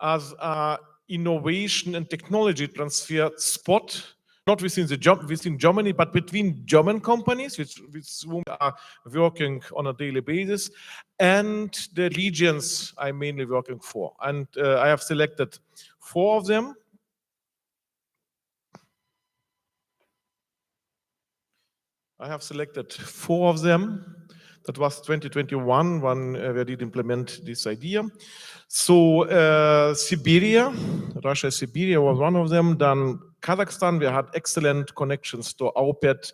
as a innovation and technology transfer spot, not within Germany, but between German companies, with whom we are working on a daily basis, and the regions I'm mainly working for. And I have selected 4 of them. That was 2021 when we did implement this idea. So Siberia, Russia, Siberia was one of them. Then Kazakhstan, we had excellent connections to AUPET,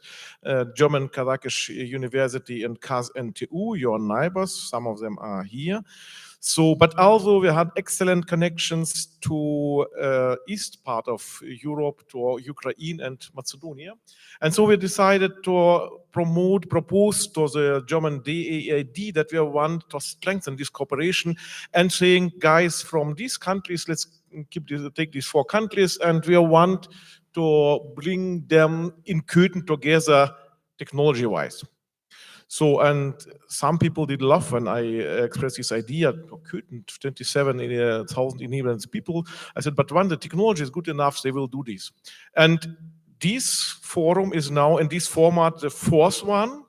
German Kazakh University, and KazNTU, your neighbors. Some of them are here. So, but also we had excellent connections to east part of Europe, to Ukraine and Macedonia. And so we decided to propose to the German DAAD that we want to strengthen this cooperation and saying, guys, from these countries, let's take these 4 countries, and we want to bring them in Köthen together technology-wise. So, and some people did laugh when I expressed this idea, Köthen, 27,000 enabled people. I said, but when the technology is good enough, they will do this. And this forum is now in this format, the 4th one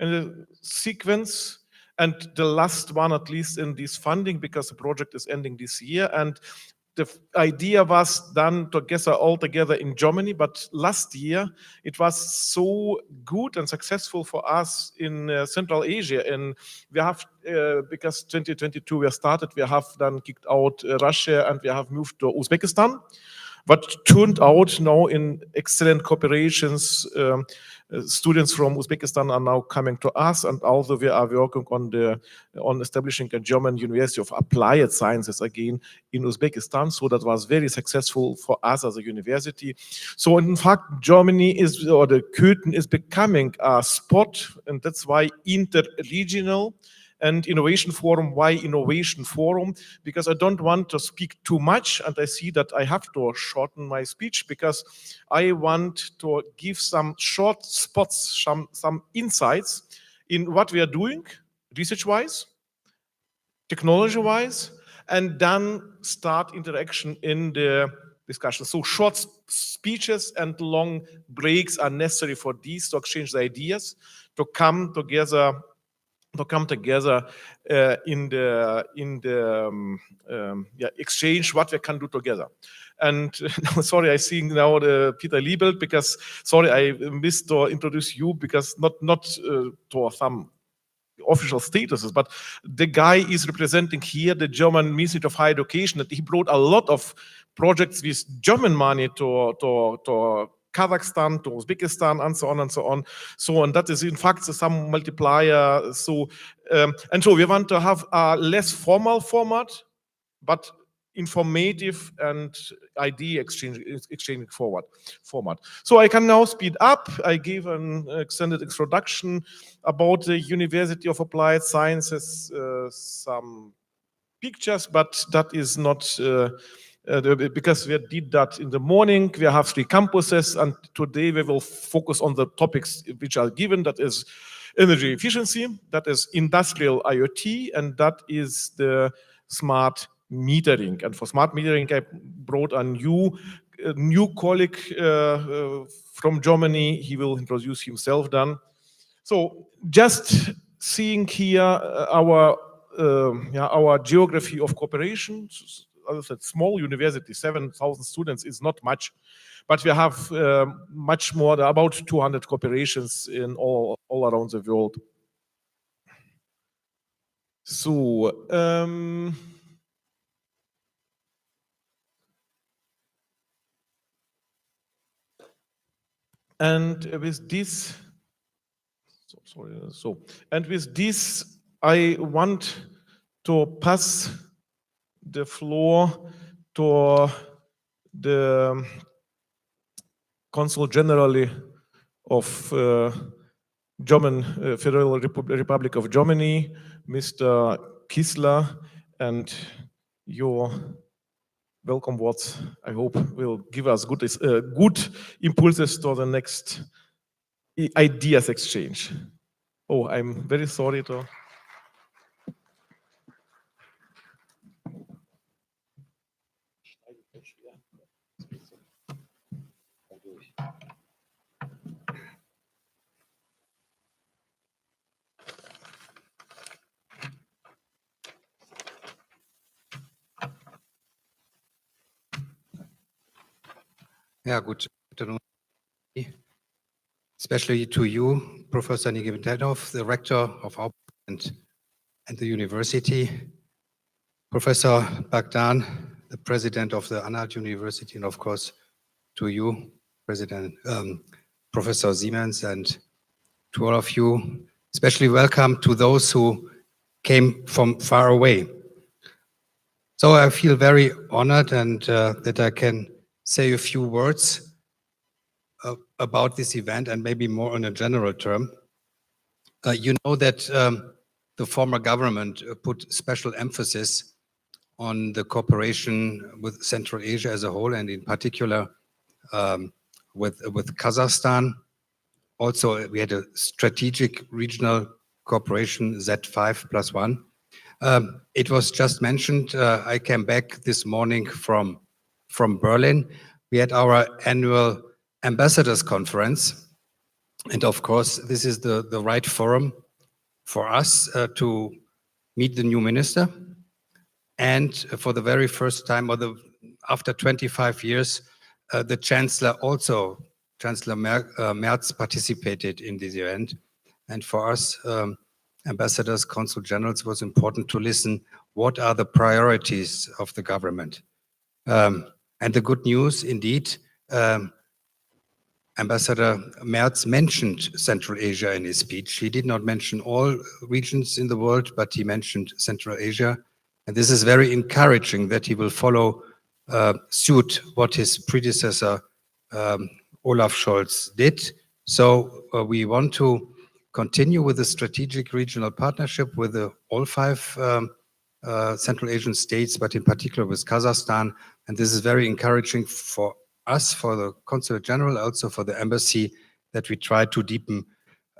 in the sequence, and the last one, at least in this funding, because the project is ending this year. And the idea was done all together in Germany, but last year it was so good and successful for us in Central Asia. And we have, because 2022 we started, we have then kicked out Russia and we have moved to Uzbekistan. What turned out now in excellent cooperations, students from Uzbekistan are now coming to us, and also we are working on establishing a German University of Applied Sciences again in Uzbekistan. So that was very successful for us as a university. So in fact, Germany the Köthen is becoming a spot, and that's why interregional and Innovation Forum. Why Innovation Forum? Because I don't want to speak too much, and I see that I have to shorten my speech because I want to give some short spots, some insights in what we are doing, research-wise, technology-wise, and then start interaction in the discussion. So short speeches and long breaks are necessary for these to exchange the ideas, to come together in the exchange what we can do together. And sorry, I see now the Peter Liebelt, because sorry I missed to introduce you, because not to some official statuses, but the guy is representing here the German Ministry of Higher Education, that he brought a lot of projects with German money to Kazakhstan, to Uzbekistan, and so on and so on. So, and that is in fact some multiplier. So, and so we want to have a less formal format, but informative and idea exchanging format. So I can now speed up. I gave an extended introduction about the University of Applied Sciences, some pictures, but that is not because we did that in the morning. We have 3 campuses, and today we will focus on the topics which are given. That is energy efficiency, that is industrial IoT, and that is the smart metering. And for smart metering, I brought a new colleague from Germany. He will introduce himself then. So just seeing here our geography of cooperation. As I said, small university, 7,000 students is not much, but we have much more, about 200 cooperations in all around the world. So, and with this, I want to pass the floor to the Consul General of German Federal Republic of Germany, Mr. Kissler, and your welcome words, I hope, will give us good impulses to the next ideas exchange. Oh, I'm very sorry to... Yeah, good afternoon, especially to you, Professor Nikitanov, the rector of our and the university, Professor Bagdan, the president of the Anhalt University, and of course to you, President Professor Siemens, and to all of you, especially welcome to those who came from far away. So I feel very honored and that I can say a few words about this event and maybe more on a general term. You know that the former government put special emphasis on the cooperation with Central Asia as a whole, and in particular with Kazakhstan. Also, we had a strategic regional cooperation, Z5+1. It was just mentioned, I came back this morning from Berlin. We had our annual ambassadors conference. And of course, this is the right forum for us to meet the new minister. And for the very first time, after 25 years, the Chancellor also, Chancellor Merz, participated in this event. And for us, ambassadors, consul generals, it was important to listen what are the priorities of the government. And the good news, indeed, Ambassador Merz mentioned Central Asia in his speech. He did not mention all regions in the world, but he mentioned Central Asia. And this is very encouraging that he will follow suit what his predecessor, Olaf Scholz, did. So we want to continue with the strategic regional partnership with all 5 Central Asian states, but in particular with Kazakhstan. And this is very encouraging for us, for the Consulate General, also for the embassy, that we try to deepen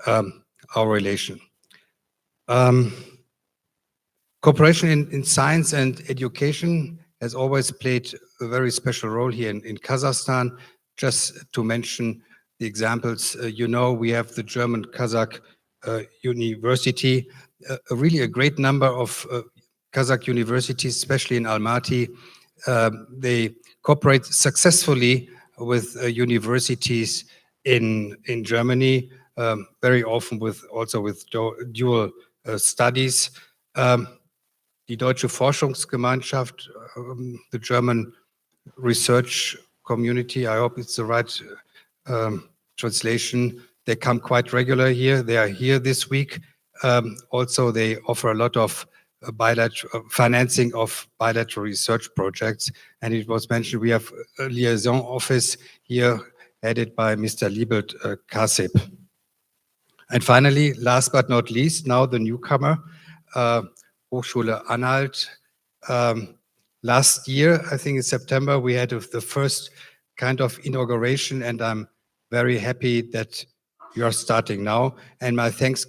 our relation. Cooperation in science and education has always played a very special role here in Kazakhstan. Just to mention the examples, you know, we have the German Kazakh University, really a great number of Kazakh universities, especially in Almaty. They cooperate successfully with universities in Germany, very often also with dual studies. Die Deutsche Forschungsgemeinschaft, the German research community, I hope it's the right translation. They come quite regular here. They are here this week. Also, they offer a lot of financing of bilateral research projects. And it was mentioned we have a liaison office here headed by Mr. Liebert Kasip. And finally, last but not least, now the newcomer, Hochschule Anhalt. Last year, I think in September, we had the first kind of inauguration, and I'm very happy that you are starting now. And my thanks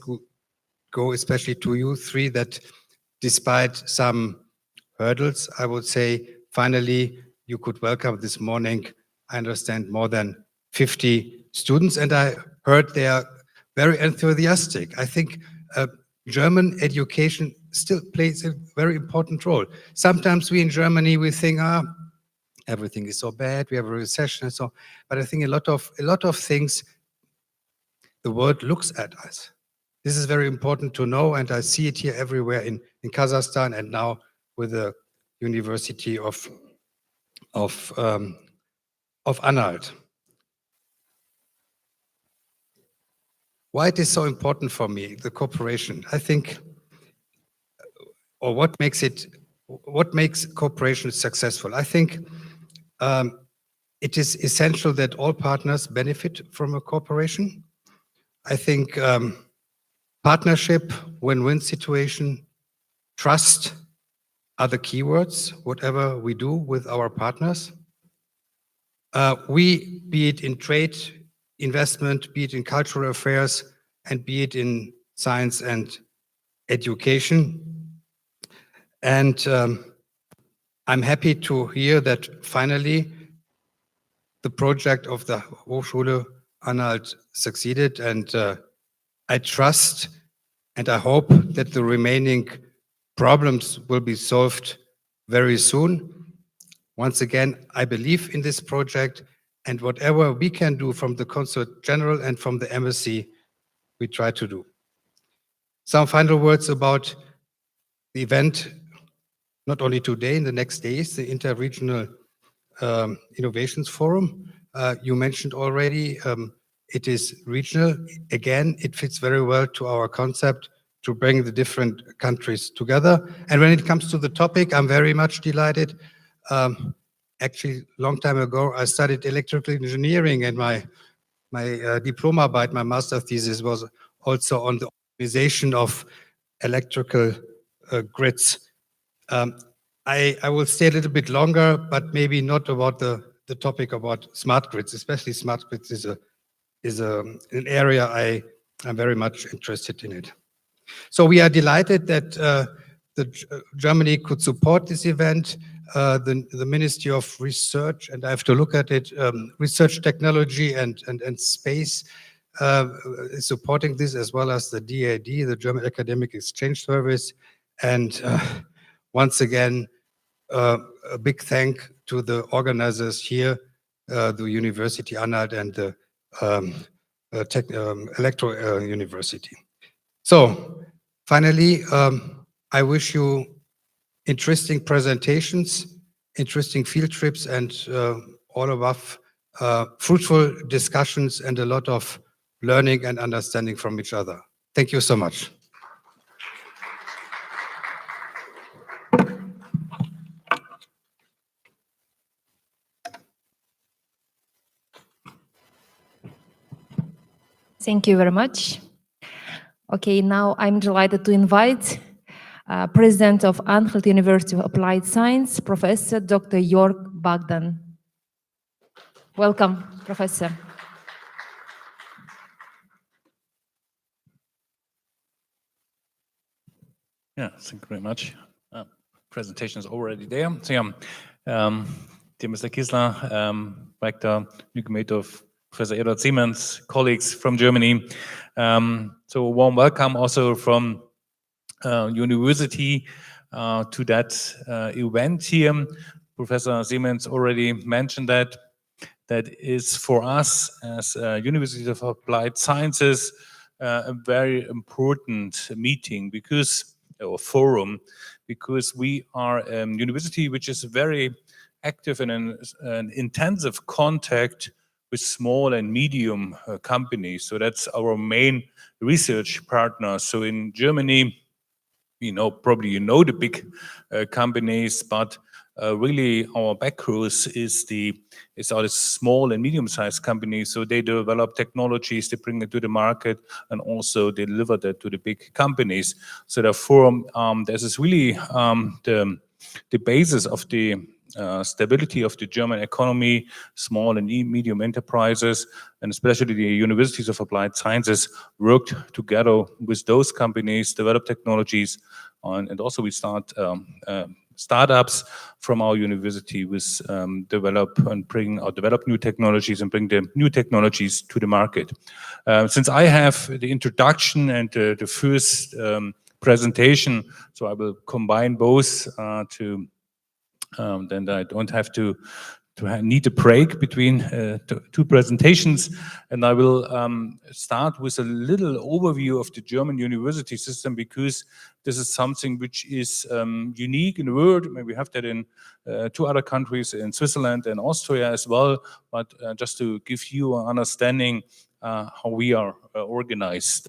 go especially to you 3 that despite some hurdles, I would say, finally, you could welcome this morning, I understand, more than 50 students. And I heard they are very enthusiastic. I think German education still plays a very important role. Sometimes we in Germany, we think, everything is so bad, we have a recession and so on. But I think a lot of things, the world looks at us. This is very important to know, and I see it here everywhere in Kazakhstan and now with the University of Anhalt. Why it is so important for me, the cooperation? I think, or what makes cooperation successful? I think it is essential that all partners benefit from a cooperation. I think partnership, win-win situation, trust are the keywords, whatever we do with our partners. Be it in trade, investment, be it in cultural affairs, and be it in science and education. And I'm happy to hear that finally the project of the Hochschule Anhalt succeeded, and I trust and I hope that the remaining problems will be solved very soon. Once again, I believe in this project, and whatever we can do from the Consul General and from the Embassy, we try to do. Some final words about the event, not only today, in the next days, the Interregional Innovations Forum. You mentioned already, it is regional. Again, it fits very well to our concept to bring the different countries together. And when it comes to the topic, I'm very much delighted. Actually, a long time ago, I studied electrical engineering, and my diploma, my master thesis was also on the organization of electrical grids. I will stay a little bit longer, but maybe not about the topic about smart grids. Especially smart grids is an area I'm very much interested in it. So we are delighted that Germany could support this event. The Ministry of Research, and I have to look at it, Research Technology and Space is supporting this, as well as the DAD, the German Academic Exchange Service. And once again, a big thank to the organizers here, the University Anhalt and the Electro University. So finally, I wish you interesting presentations, interesting field trips, and all above, fruitful discussions and a lot of learning and understanding from each other. Thank you so much. Thank you very much. Okay, now I'm delighted to invite President of Anhalt University of Applied Science, Professor Dr. Jörg Bogdan. Welcome, Professor. Yeah, thank you very much. Presentation is already there. So yeah, dear Mr. Kissler, Rector, new committee of Professor Edward Siemens, colleagues from Germany. So a warm welcome also from university to that event here. Professor Siemens already mentioned that. That is for us as University of Applied Sciences a very important meeting or forum, because we are a university which is very active in an intensive contact with small and medium companies. So that's our main research partner. So in Germany, probably you know the big companies, but really our backrows are the small and medium-sized companies. So they develop technologies, they bring it to the market, and also deliver that to the big companies. So therefore, this is really the basis of the stability of the German economy, small and medium enterprises, and especially the universities of applied sciences worked together with those companies, develop technologies, and also we start startups from our university with develop new technologies and bring the new technologies to the market. Since I have the introduction and the first presentation, so I will combine both then I don't have to need a break between two presentations, and I will start with a little overview of the German university system, because this is something which is unique in the world. Maybe we have that in two other countries, in Switzerland and Austria as well, but just to give you an understanding how we are organized.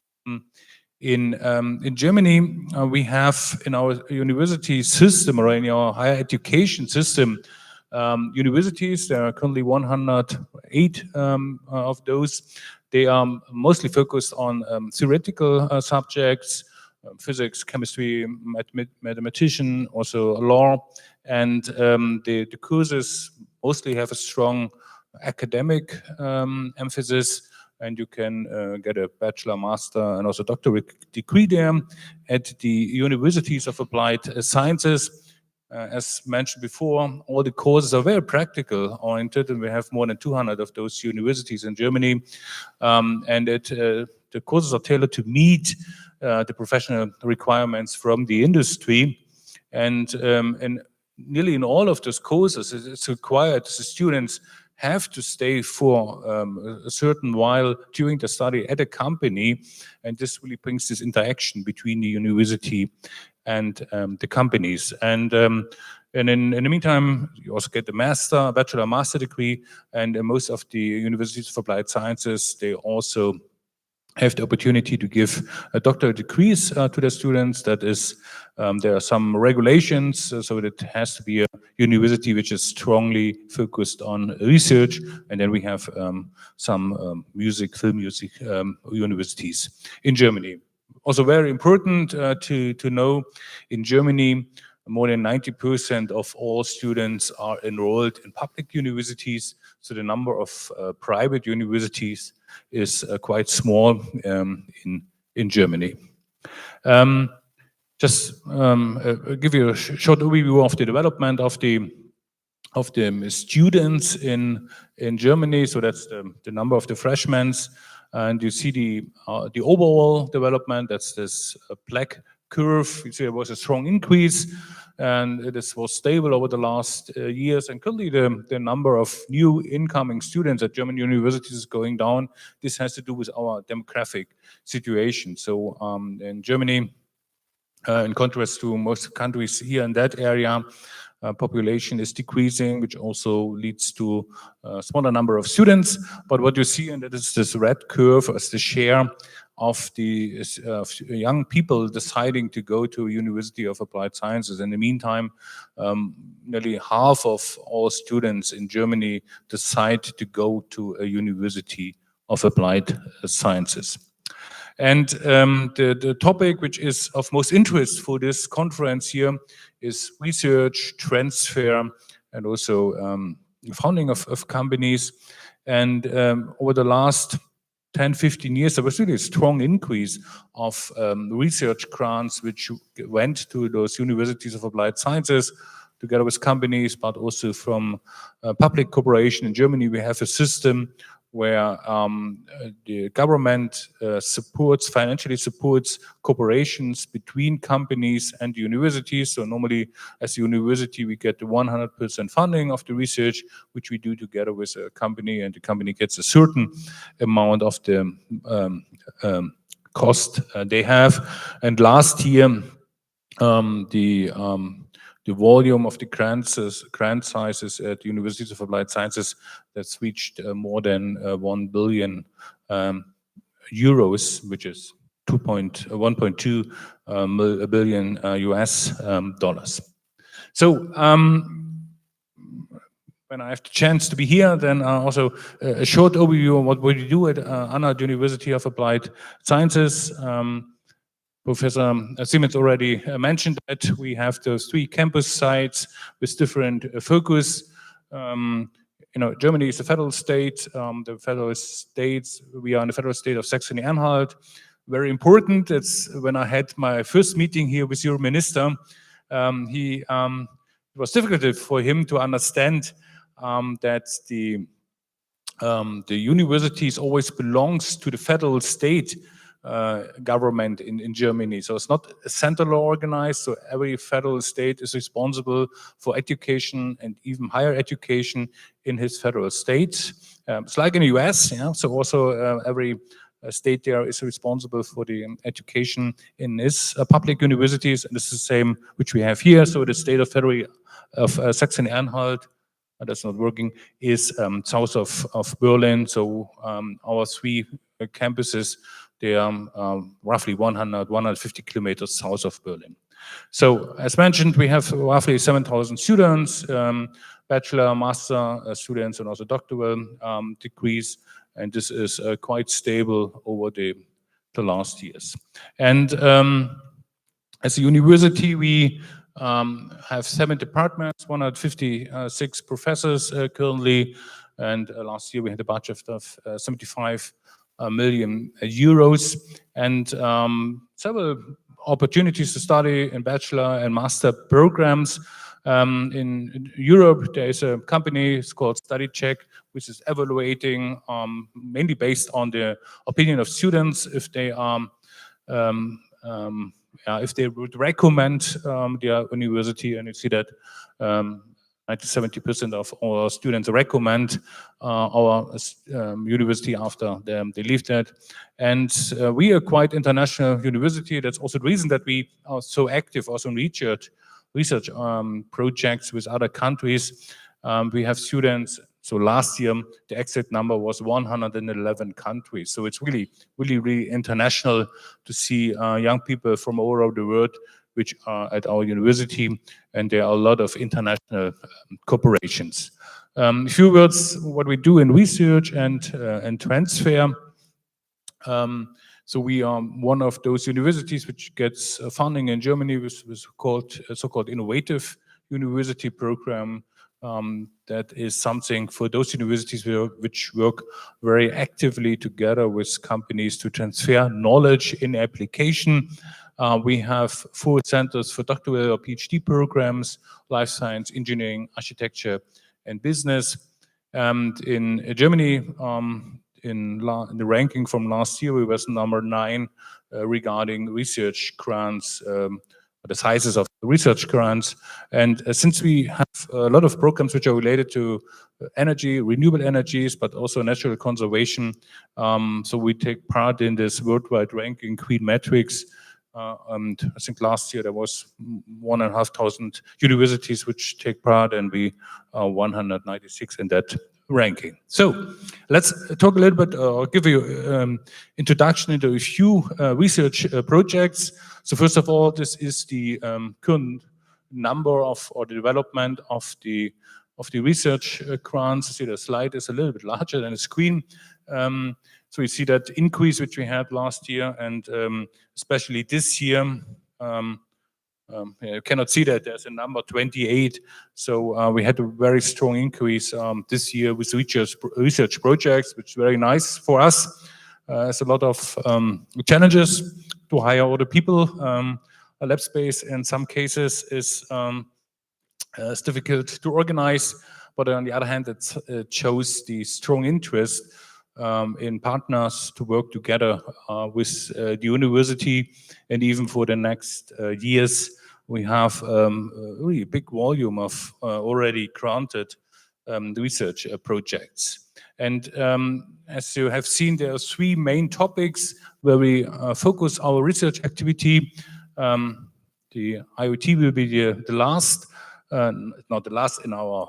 In Germany, we have in our university system, or in our higher education system, universities. There are currently 108 of those. They are mostly focused on theoretical subjects, physics, chemistry, mathematician, also law, and the courses mostly have a strong academic emphasis. And you can get a bachelor, master, and also doctorate degree there at the universities of applied sciences. As mentioned before, all the courses are very practical oriented, and we have more than 200 of those universities in Germany. The courses are tailored to meet the professional requirements from the industry. And nearly in all of those courses, it's required the students have to stay for a certain while during the study at a company, and this really brings this interaction between the university and the companies. And in the meantime, you also get the bachelor, master degree, and most of the universities of applied sciences, they also have the opportunity to give doctoral degrees to their students. That is, there are some regulations, so it has to be a university which is strongly focused on research. And then we have some film music universities in Germany. Also very important to know, in Germany, more than 90% of all students are enrolled in public universities. So the number of private universities is quite small in Germany. Just give you a short overview of the development of the students in Germany. So that's the number of the freshmen, and you see the overall development. That's this black curve. You see there was a strong increase, and this was stable over the last years. And currently, the number of new incoming students at German universities is going down. This has to do with our demographic situation. So in Germany, in contrast to most countries here in that area, population is decreasing, which also leads to a smaller number of students. But what you see, and that is this red curve, as the share of the young people deciding to go to a University of Applied Sciences. In the meantime, nearly half of all students in Germany decide to go to a University of Applied Sciences. And the topic which is of most interest for this conference here is research, transfer, and also founding of companies. And over the last 10, 15 years, there was really a strong increase of research grants which went to those universities of applied sciences together with companies, but also from public cooperation. In Germany, we have a system where the government financially supports cooperations between companies and universities. So normally, as a university, we get the 100% funding of the research, which we do together with a company, and the company gets a certain amount of the cost they have. And last year, the volume of the grant sizes at the Universities of Applied Sciences that's reached more than 1 billion euros, which is 1.2 billion US dollars. So when I have the chance to be here, then also a short overview of what we do at Anhalt University of Applied Sciences. Professor Siemens already mentioned that we have those 3 campus sites with different focus. Germany is a federal state. The federal states, we are in the federal state of Saxony-Anhalt. Very important. It's when I had my first meeting here with your minister. It was difficult for him to understand that the universities always belongs to the federal state government in Germany. So it's not centrally organized, so every federal state is responsible for education and even higher education in his federal state. It's like in the US, so also every state there is responsible for the education in its public universities, and it's the same which we have here. So the state of Saxony-Anhalt, that's not working, is south of Berlin. So our 3 campuses, they are roughly 150 kilometers south of Berlin. So as mentioned, we have roughly 7,000 students, bachelor, master students, and also doctoral degrees. And this is quite stable over the last years. And as a university, we have 7 departments, 156 professors currently. And last year we had a budget of 75 million euros, and several opportunities to study in bachelor and master programs. In Europe, there is a company, it's called StudyCheck, which is evaluating, mainly based on the opinion of students, if they if they would recommend their university, and you see that 90–70% of our students recommend our university after they leave that. And we are quite international university. That's also the reason that we are so active also in research projects with other countries. We have students. So last year, the exact number was 111 countries. So it's really international to see young people from all over the world which are at our university, and there are a lot of international cooperations. A few words what we do in research and transfer. So we are one of those universities which gets funding in Germany with so-called innovative university program. That is something for those universities which work very actively together with companies to transfer knowledge in application. We have 4 centers for doctoral or PhD programs: life science, engineering, architecture, and business. And in Germany, in the ranking from last year, we was number 9 regarding research grants, the sizes of research grants. And since we have a lot of programs which are related to energy, renewable energies, but also natural conservation, so we take part in this worldwide ranking, Queen Metrics. And I think last year there was 1,500 universities which take part, and we are 196 in that ranking. So let's talk a little bit, or give you introduction into a few research projects. So first of all, this is the current number of, or the development of the research grants. You see the slide is a little bit larger than the screen. So you see that increase which we had last year, and especially this year. You cannot see that there's a number 28. So we had a very strong increase this year with research projects, which is very nice for us. It's a lot of challenges to hire all the people. A lab space in some cases is difficult to organize, but on the other hand, it shows the strong interest in partners to work together with the university. And even for the next years, we have a really big volume of already granted research projects. And as you have seen, there are 3 main topics where we focus our research activity. The IoT will be the last. Not the last in our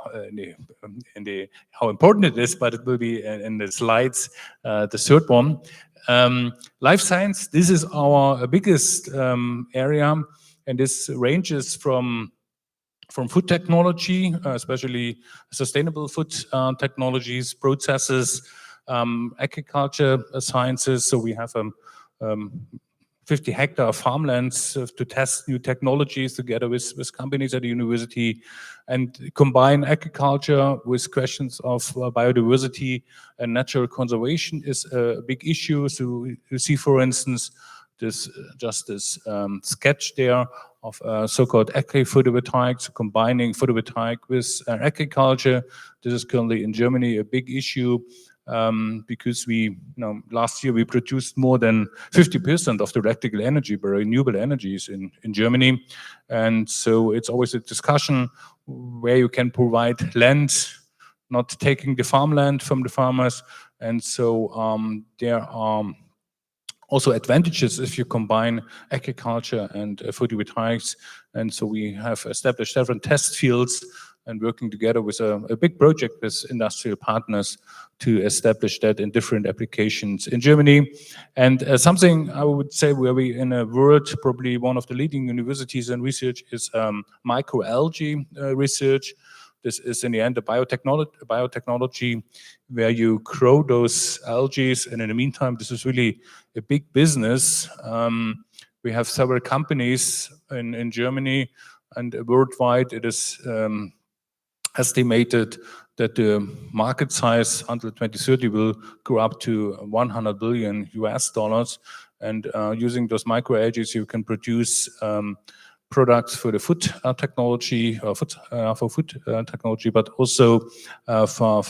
in the how important it is, but it will be in the slides the third one. Life science. This is our biggest area, and this ranges from food technology, especially sustainable food technologies, processes, agriculture sciences. So we have 50-hectare farmlands to test new technologies together with companies at the university, and combine agriculture with questions of biodiversity and natural conservation is a big issue. So you see, for instance, this sketch there of so-called agri-photovoltaics, combining photovoltaic with agriculture. This is currently in Germany a big issue. Because last year we produced more than 50% of the electrical energy by renewable energies in Germany. And so it's always a discussion where you can provide land, not taking the farmland from the farmers. And so there are also advantages if you combine agriculture and photovoltaics. And so we have established several test fields and working together with a big project with industrial partners to establish that in different applications in Germany. And something I would say where we in a world, probably one of the leading universities in research is microalgae research. This is in the end a biotechnology where you grow those algae, and in the meantime, this is really a big business. We have several companies in Germany, and worldwide it is estimated that the market size until 2030 will grow up to $100 billion. And using those microalgae, you can produce products for the food technology, for food technology, but also for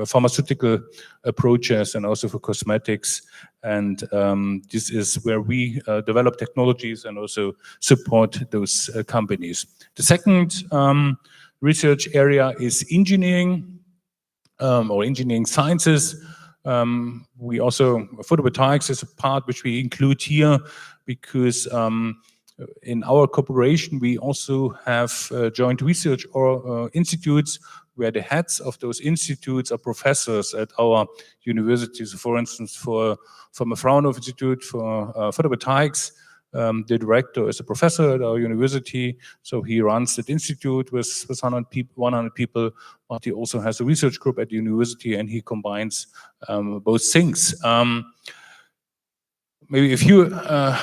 pharmaceutical approaches and also for cosmetics. And this is where we develop technologies and also support those companies. The second research area is engineering or engineering sciences. We also, photovoltaics is a part which we include here because in our corporation, we also have joint research or institutes where the heads of those institutes are professors at our universities. For instance, from a Fraunhofer Institute for photovoltaics, the director is a professor at our university, so he runs that institute with 100 people, but he also has a research group at the university, and he combines both things. Maybe a few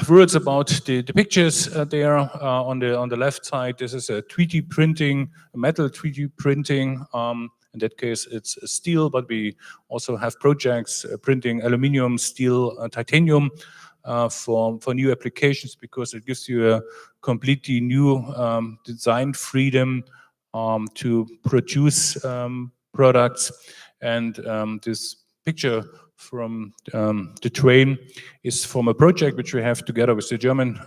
words about the pictures there on the left side. This is a 3D printing, metal 3D printing. In that case, it's steel, but we also have projects printing aluminum, steel, titanium for new applications, because it gives you a completely new design freedom to produce products. And this picture from the train is from a project which we have together with the German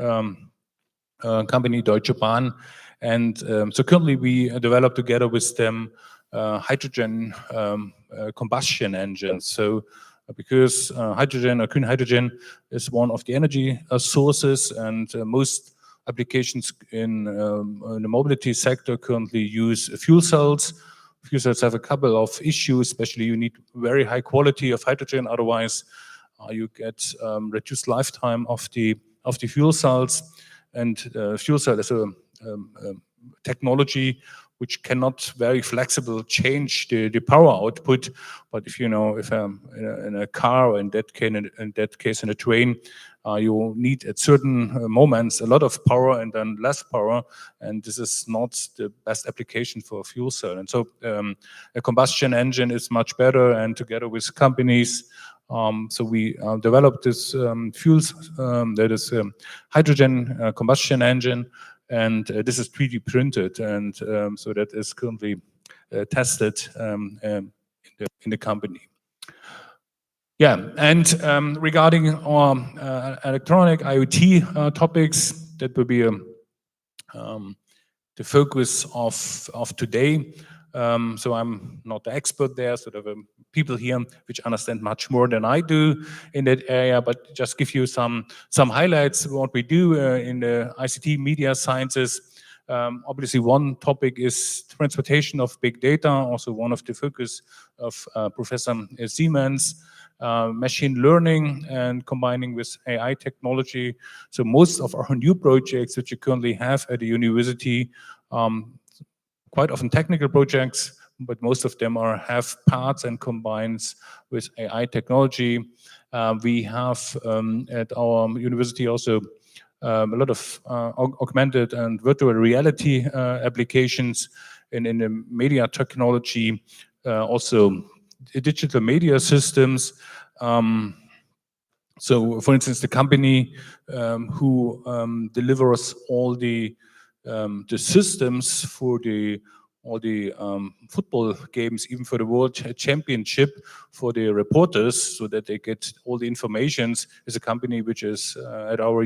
company Deutsche Bahn. And so currently we develop together with them hydrogen combustion engines. So because hydrogen or green hydrogen is one of the energy sources, and most applications in the mobility sector currently use fuel cells. Fuel cells have a couple of issues, especially you need very high quality of hydrogen, otherwise you get reduced lifetime of the fuel cells. And fuel cell is a technology which cannot very flexible change the power output. But if in a car, or in that case in a train, you need at certain moments a lot of power and then less power, and this is not the best application for a fuel cell. And so a combustion engine is much better, and together with companies, so we developed this fuels, that is hydrogen combustion engine, and this is 3D printed, and so that is currently tested in the company. Yeah, and regarding our electronic IoT topics, that will be the focus of today. So I'm not the expert there, so there are people here which understand much more than I do in that area, but just give you some highlights of what we do in the ICT media sciences. Obviously, one topic is transportation of big data, also one of the focus of Professor Siemens. Machine learning and combining with AI technology. So most of our new projects which you currently have at the university, quite often technical projects, but most of them have parts and combines with AI technology. We have at our university also a lot of augmented and virtual reality applications in the media technology, also digital media systems. So, for instance, the company who delivers all the systems for all the football games, even for the World Championship, for the reporters, so that they get all the informations, is a company which is at our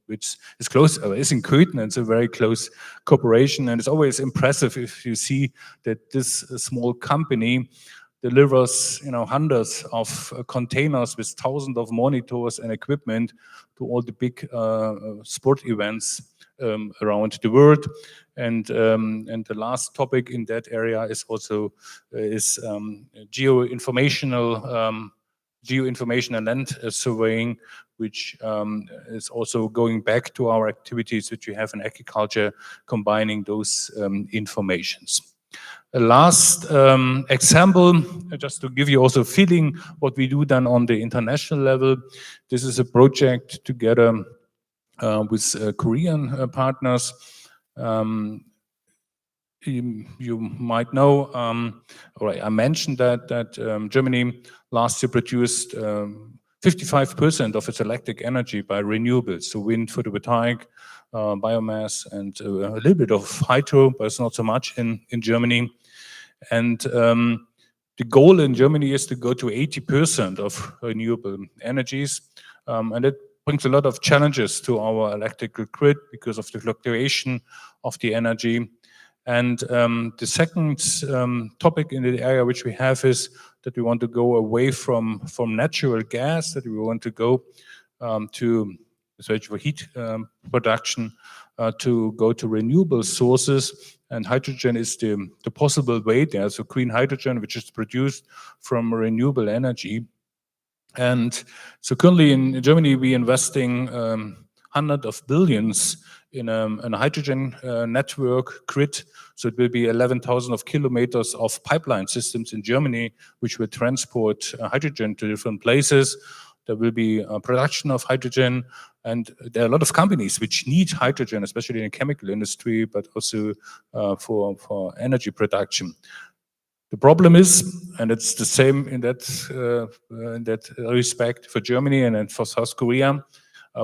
which is close, is in Köthen, and it's a very close cooperation. And it's always impressive if you see that this small company delivers, hundreds of containers with thousands of monitors and equipment to all the big sport events around the world. And the last topic in that area is also geoinformational land surveying, which is also going back to our activities which we have in agriculture, combining those informations. A last example, just to give you also a feeling what we do then on the international level. This is a project together with Korean partners. You might know, I mentioned that Germany last year produced 55% of its electric energy by renewables, so wind, photovoltaic, biomass, and a little bit of hydro, but it's not so much in Germany. And the goal in Germany is to go to 80% of renewable energies. And it brings a lot of challenges to our electrical grid because of the fluctuation of the energy. And the second topic in the area which we have is that we want to go away from natural gas, that we want to go to especially for heat production, to go to renewable sources. And hydrogen is the possible way there. So green hydrogen, which is produced from renewable energy. And so currently in Germany, we're investing hundreds of billions in a hydrogen network grid. So it will be 11,000 kilometers of pipeline systems in Germany, which will transport hydrogen to different places. There will be a production of hydrogen, and there are a lot of companies which need hydrogen, especially in the chemical industry, but also for energy production. The problem is, and it's the same in that respect for Germany and for South Korea,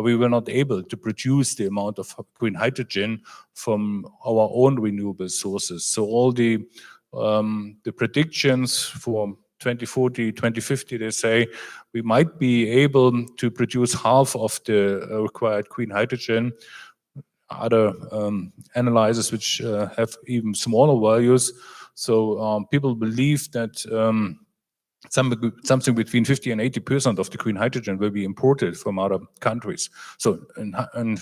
we were not able to produce the amount of green hydrogen from our own renewable sources. So all the predictions for 2040, 2050, they say we might be able to produce half of the required green hydrogen. Other analyzers which have even smaller values. So people believe that something between 50 and 80% of the green hydrogen will be imported from other countries. So and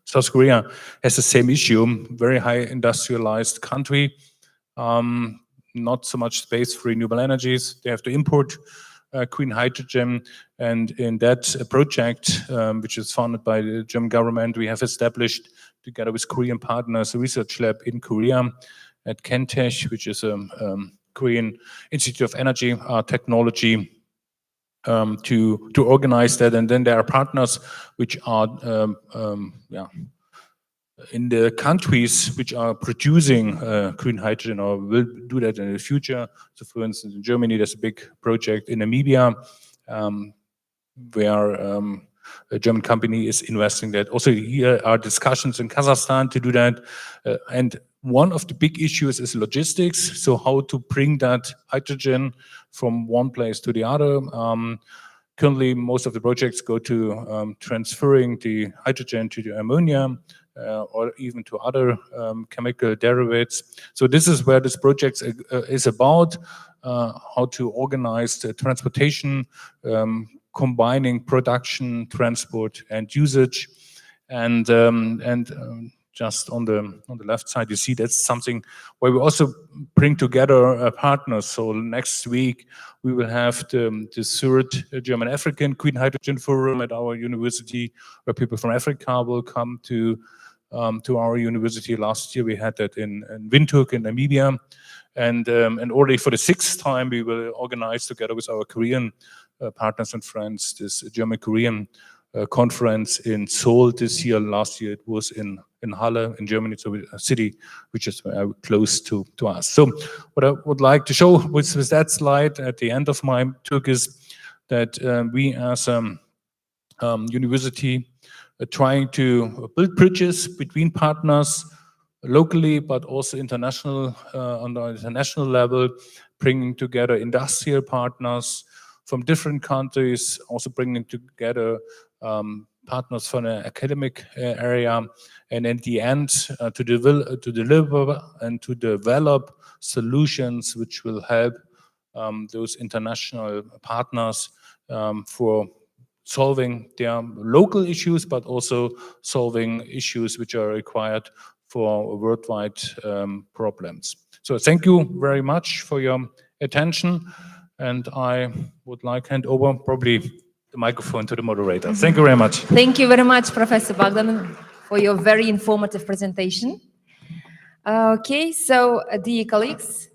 South Korea has the same issue, very high industrialized country, not so much space for renewable energies. They have to import green hydrogen. And in that project, which is funded by the German government, we have established, together with Korean partners, a research lab in Korea at Kentech, which is a Korean Institute of Energy Technology, to organize that. And then there are partners which are in the countries which are producing green hydrogen or will do that in the future. So for instance, in Germany, there's a big project in Namibia where a German company is investing that. Also here are discussions in Kazakhstan to do that. And one of the big issues is logistics. So how to bring that hydrogen from one place to the other. Currently, most of the projects go to transferring the hydrogen to the ammonia or even to other chemical derivatives. So this is where this project is about, how to organize the transportation, combining production, transport, and usage. And just on the left side, you see that's something where we also bring together partners. So next week we will have the third German African Green Hydrogen Forum at our university, where people from Africa will come to our university. Last year we had that in Windhoek in Namibia, and already for the 6th time we will organize together with our Korean partners and friends this German-Korean conference in Seoul this year. Last year it was in Halle in Germany, so a city which is close to us. So what I would like to show with that slide at the end of my talk is that we as a university are trying to build bridges between partners locally, but also international, on the international level, bringing together industrial partners from different countries, also bringing together partners from the academic area, and in the end to deliver and to develop solutions which will help those international partners for solving their local issues, but also solving issues which are required for worldwide problems. So thank you very much for your attention, and I would like to hand over probably the microphone to the moderator. Thank you very much. Thank you very much, Professor Bogdan, for your very informative presentation. Okay, so dear colleagues,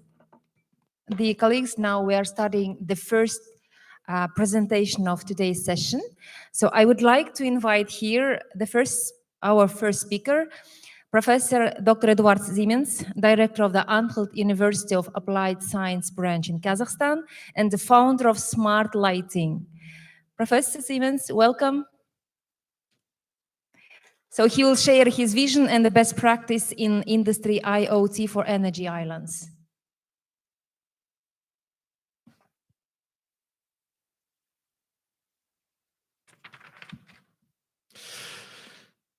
now we are starting the first presentation of today's session. So I would like to invite here our first speaker, Professor Dr. Eduard Siemens, Director of the Anhalt University of Applied Science branch in Kazakhstan and the founder of Smart Lighting. Professor Siemens, welcome. So he will share his vision and the best practice in industry IoT for energy islands.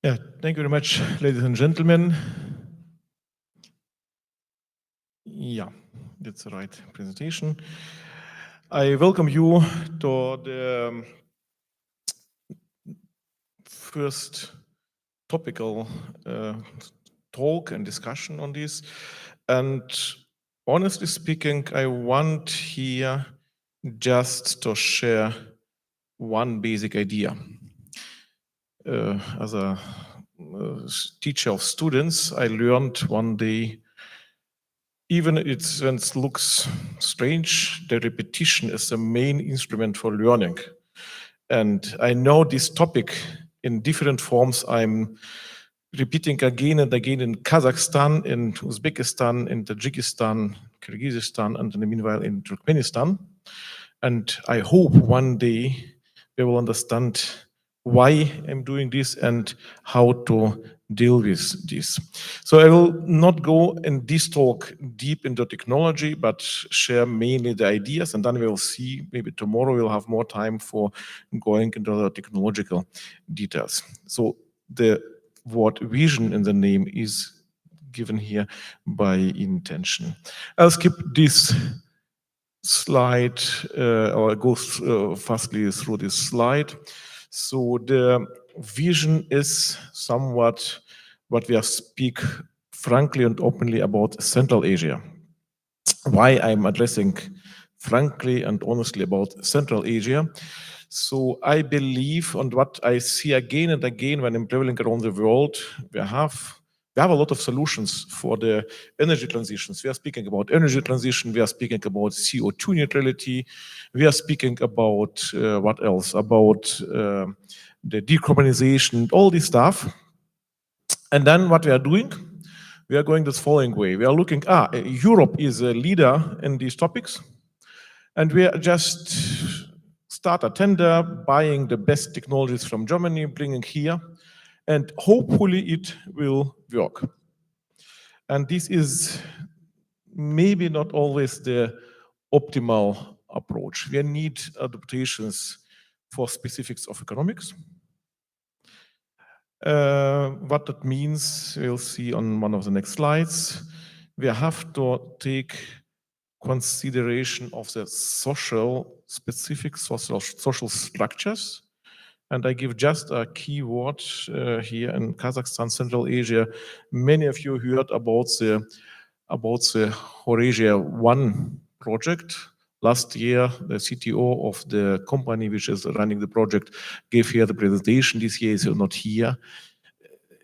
Yeah, thank you very much, ladies and gentlemen. Yeah, that's the right presentation. I welcome you to the first topical talk and discussion on this. And honestly speaking, I want here just to share one basic idea. As a teacher of students, I learned one day, even when it looks strange, the repetition is the main instrument for learning. And I know this topic in different forms. I'm repeating again and again in Kazakhstan, in Uzbekistan, in Tajikistan, Kyrgyzstan, and in the meanwhile in Turkmenistan. And I hope one day we will understand why I'm doing this and how to deal with this. So I will not go in this talk deep into technology, but share mainly the ideas, and then we'll see, maybe tomorrow we'll have more time for going into the technological details. So the word vision in the name is given here by intention. I'll skip this slide, or go fastly through this slide. So the vision is somewhat what we speak frankly and openly about Central Asia. Why I'm addressing frankly and honestly about Central Asia. So I believe, and what I see again and again when I'm traveling around the world, we have a lot of solutions for the energy transitions. We are speaking about energy transition. We are speaking about CO2 neutrality. We are speaking about what else? About the decarbonization, all this stuff. And then what we are doing? We are going this following way. We are looking, Europe is a leader in these topics. And we are just start a tender, buying the best technologies from Germany, bringing here, and hopefully it will work. And this is maybe not always the optimal approach. We need adaptations for specifics of economics. What that means, we'll see on one of the next slides. We have to take consideration of the specific social structures. And I give just a keyword here in Kazakhstan, Central Asia. Many of you heard about the Horasia 1 project. Last year, the CTO of the company which is running the project gave here the presentation. This year is not here.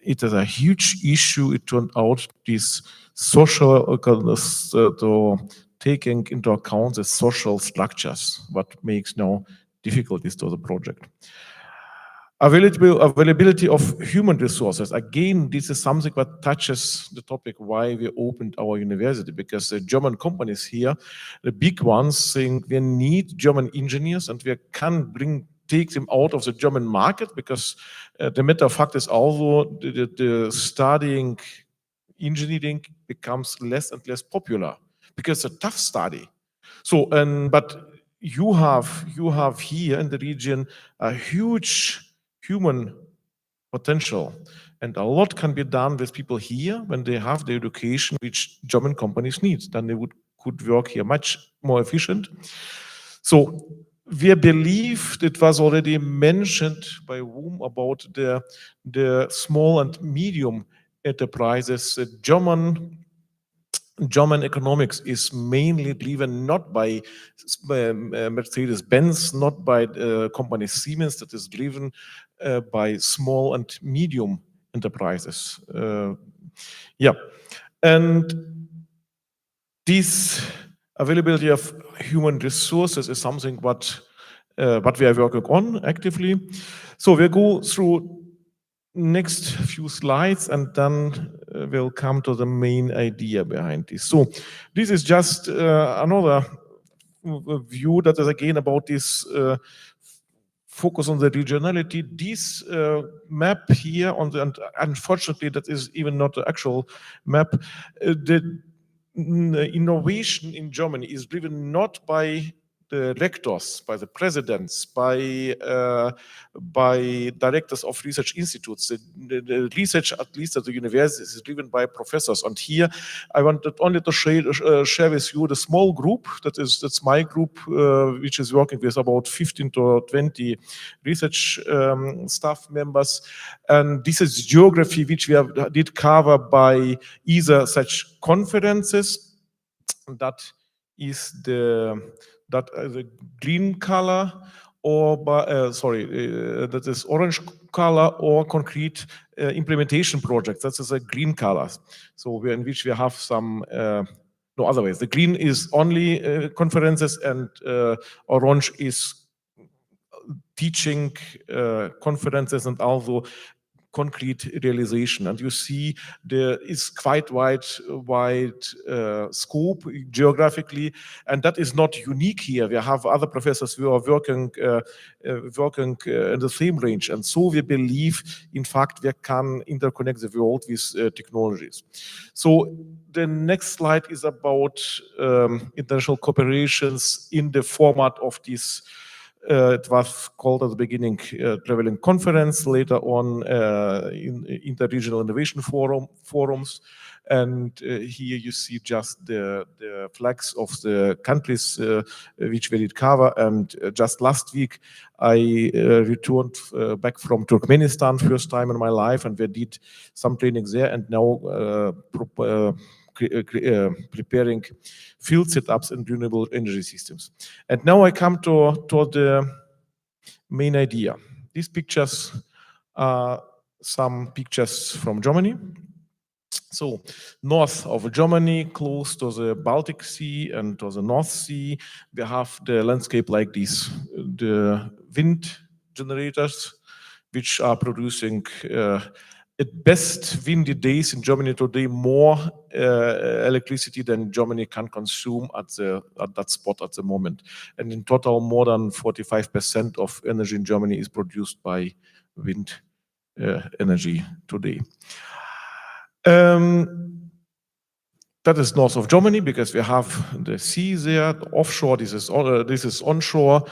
It is a huge issue. It turned out this social taking into account the social structures, what makes now difficulties to the project. Availability of human resources. Again, this is something that touches the topic why we opened our university, because the German companies here, the big ones, think we need German engineers and we can take them out of the German market, because the matter of fact is also the studying engineering becomes less and less popular because it's a tough study. So, but you have here in the region a huge human potential, and a lot can be done with people here when they have the education which German companies need. Then they could work here much more efficient. So we believe, it was already mentioned by whom, about the small and medium enterprises. German economics is mainly driven not by Mercedes-Benz, not by company Siemens, that is driven by small and medium enterprises. And this availability of human resources is something what we are working on actively. So we'll go through next few slides and then we'll come to the main idea behind this. So this is just another view that is again about this focus on the regionality. This map here on the, and unfortunately that is even not the actual map, the innovation in Germany is driven not by the rectors, by the presidents, by directors of research institutes. The research, at least at the universities, is driven by professors. And here, I wanted only to share with you the small group. That's my group, which is working with about 15 to 20 research staff members. And this is geography which we did cover by either such conferences. That is the green color, or that is orange color, or concrete implementation projects. That is a green color. So in which we have some no, otherwise. The green is only conferences, and orange is teaching conferences and also concrete realization. And you see there is quite wide scope geographically, and that is not unique here. We have other professors who are working in the same range, and so we believe, in fact, we can interconnect the world with technologies. So the next slide is about international cooperations in the format of this. It was called at the beginning Traveling Conference, later on in Interregional Innovation Forums. And here you see just the flags of the countries which we did cover. And just last week, I returned back from Turkmenistan, first time in my life, and we did some trainings there, and now preparing field setups in renewable energy systems. And now I come to the main idea. These pictures are some pictures from Germany. So north of Germany, close to the Baltic Sea and to the North Sea, we have the landscape like this. The wind generators, which are producing at best windy days in Germany today more electricity than Germany can consume at that spot at the moment. And in total, more than 45% of energy in Germany is produced by wind energy today. That is north of Germany because we have the sea there. The offshore, this is onshore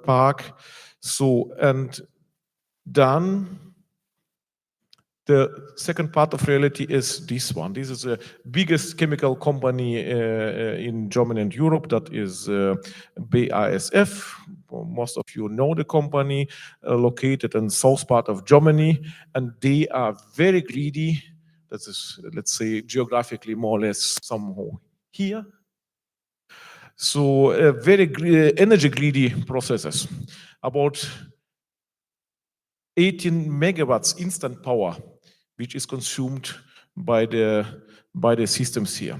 park. So, and then the second part of reality is this one. This is the biggest chemical company in Germany and Europe. That is BASF. Most of you know the company, located in the south part of Germany, and they are very greedy. That is, let's say, geographically more or less somehow here. So very energy greedy processes. About 18 megawatts instant power, which is consumed by the systems here.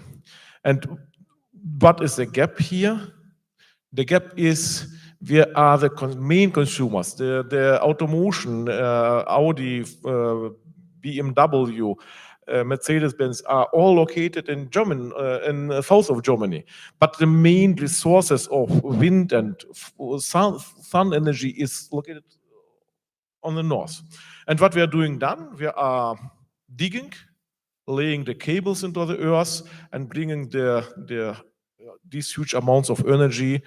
And what is the gap here? The gap is we are the main consumers. The automotion, Audi, BMW, Mercedes-Benz are all located in Germany, in the south of Germany. But the main resources of wind and sun energy is located on the north. And what we are doing then, we are digging, laying the cables into the earth, and bringing these huge amounts of energy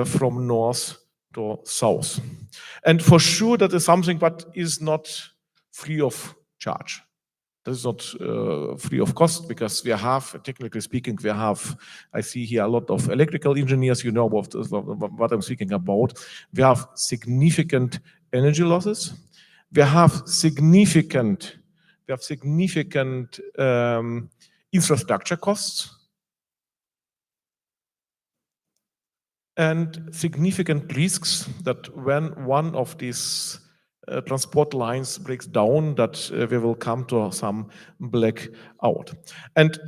from north to south. And for sure, that is something that is not free of charge. That is not free of cost, because we have, technically speaking, I see here a lot of electrical engineers, you know what I'm speaking about. We have significant energy losses. We have significant infrastructure costs and significant risks that when one of these transport lines breaks down, that we will come to some blackout. And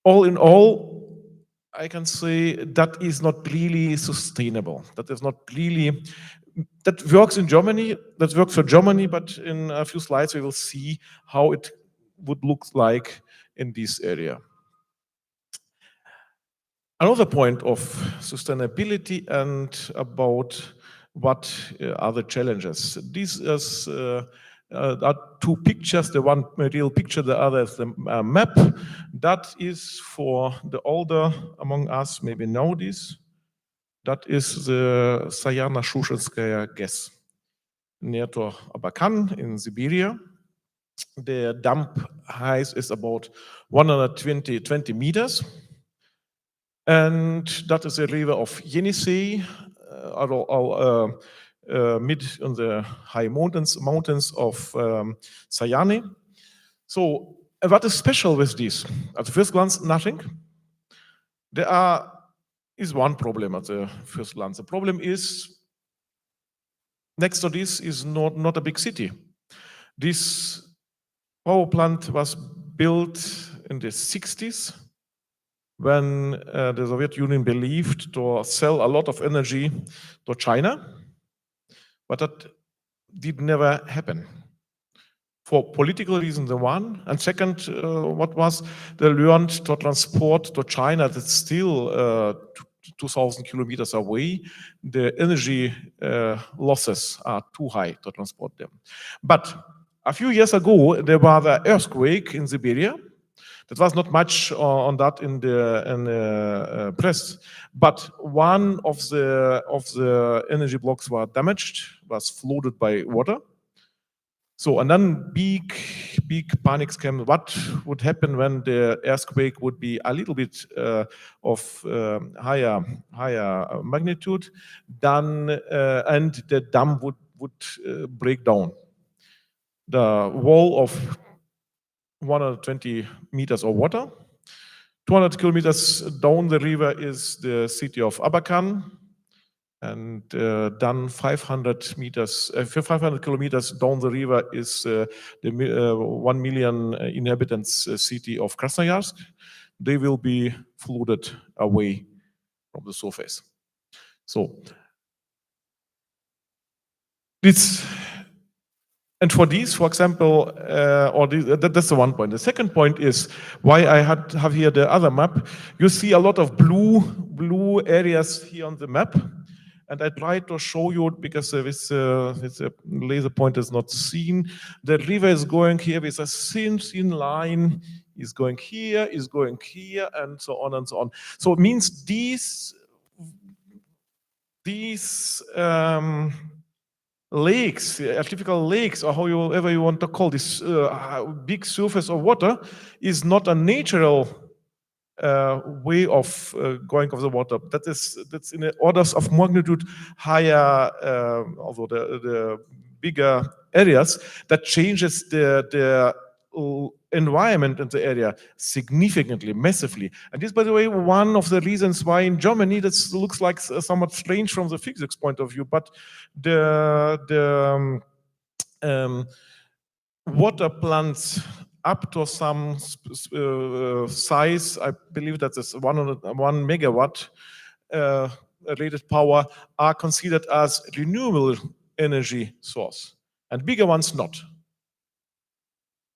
all in all, I can say that is not really sustainable. That is not really, that works in Germany, that works for Germany, but in a few slides we will see how it would look like in this area. Another point of sustainability and about what are the challenges. These are two pictures, the one real picture, the other is the map. That is for the older among us, maybe know this. That is the Sayana-Shushenskaya gas near to Abakan in Siberia. The dump height is about 120 meters. And that is a river of Yenisei, mid on the high mountains of Sayane. So what is special with this? At the first glance, nothing. There is one problem at the first glance. The problem is next to this is not a big city. This power plant was built in the 60s when the Soviet Union believed to sell a lot of energy to China, but that did never happen. For political reasons, the one, and second, what was they learned to transport to China that's still 2,000 kilometers away. The energy losses are too high to transport them. But a few years ago, there was an earthquake in Siberia. That was not much on that in the press, but one of the energy blocks was damaged, was flooded by water. So, and then big panics came. What would happen when the earthquake would be a little bit of higher magnitude, then and the dam would break down. The wall of 120 meters of water. 200 kilometers down the river is the city of Abakan, and then 500 kilometers down the river is the 1 million inhabitants city of Krasnoyarsk. They will be flooded away from the surface. So this. And for these, for example, that's the one point. The second point is why I have here the other map. You see a lot of blue areas here on the map. And I tried to show you, because this laser pointer is not seen, the river is going here with a thin line, is going here, and so on and so on. So it means these lakes, artificial lakes, or however you want to call this big surface of water, is not a natural way of going of the water. That's in the orders of magnitude higher, although the bigger areas, that changes the environment in the area significantly, massively. And this, by the way, one of the reasons why in Germany that looks like somewhat strange from the physics point of view, but the water plants up to some size, I believe that is 1 megawatt rated power, are considered as renewable energy source, and bigger ones not.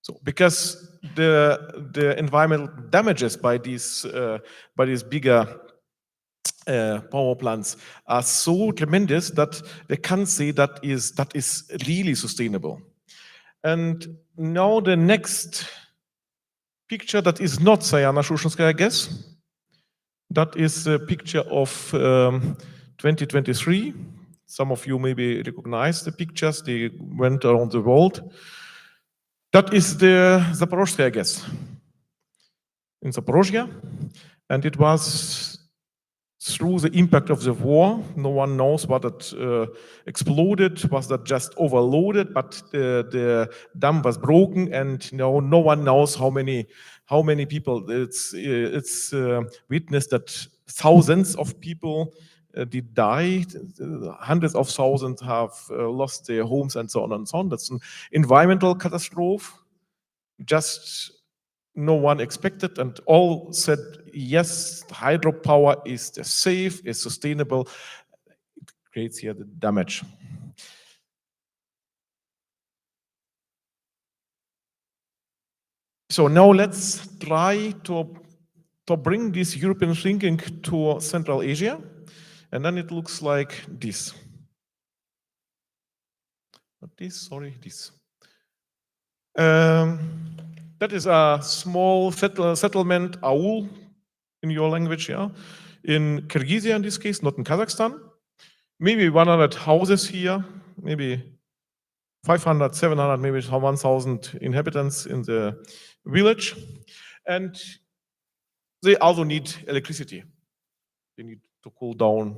So, because the environmental damages by these bigger power plants are so tremendous that they can't say that is really sustainable. And now the next picture, that is not Sayana-Shushenskaya gas. That is a picture of 2023. Some of you maybe recognize the pictures. They went around the world. That is the Zaporozhskaya gas in Zaporozhye, and it was through the impact of the war. No one knows what it exploded. Was that just overloaded? But the dam was broken, and no one knows how many people. It's witnessed that thousands of people did die. Hundreds of thousands have lost their homes, and so on and so on. That's an environmental catastrophe. Just no one expected, and all said, yes, hydropower is safe, is sustainable. It creates here the damage. So now let's try to bring this European thinking to Central Asia, and then it looks like this. not this, sorry, this. That is a small settlement, aul, in your language, yeah, in Kyrgyzia in this case, not in Kazakhstan. Maybe 100 houses here, maybe 500, 700, maybe 1,000 inhabitants in the village. And they also need electricity. They need to cool down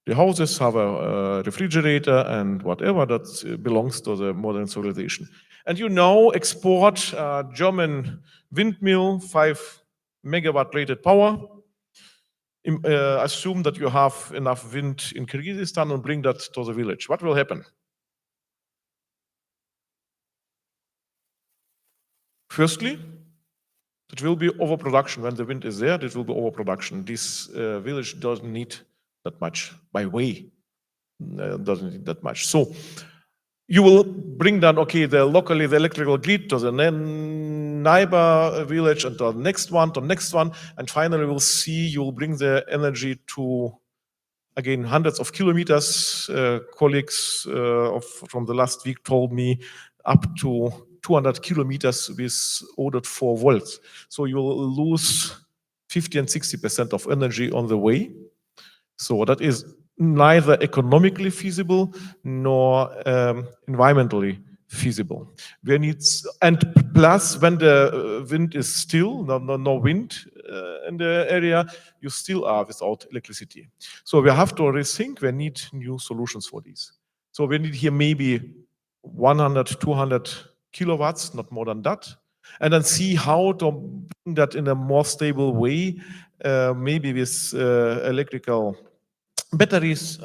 the houses, have a refrigerator and whatever that belongs to the modern civilization. And you now export a German windmill, 5 megawatt rated power. Assume that you have enough wind in Kyrgyzstan and bring that to the village. What will happen? Firstly, it will be overproduction. When the wind is there, it will be overproduction. This village doesn't need that much by way. Doesn't need that much. So you will bring down, okay, the electrical grid to the neighbor village and to the next one, and finally we'll see you will bring the energy to, again, hundreds of kilometers. Colleagues from the last week told me up to 200 kilometers with ordered 4 volts. So you will lose 50 and 60% of energy on the way. So that is neither economically feasible nor environmentally feasible. And plus, when the wind is still, no wind in the area, you still are without electricity. So we have to rethink, we need new solutions for this. So we need here maybe 100, 200 kilowatts, not more than that, and then see how to bring that in a more stable way, maybe with electrical batteries,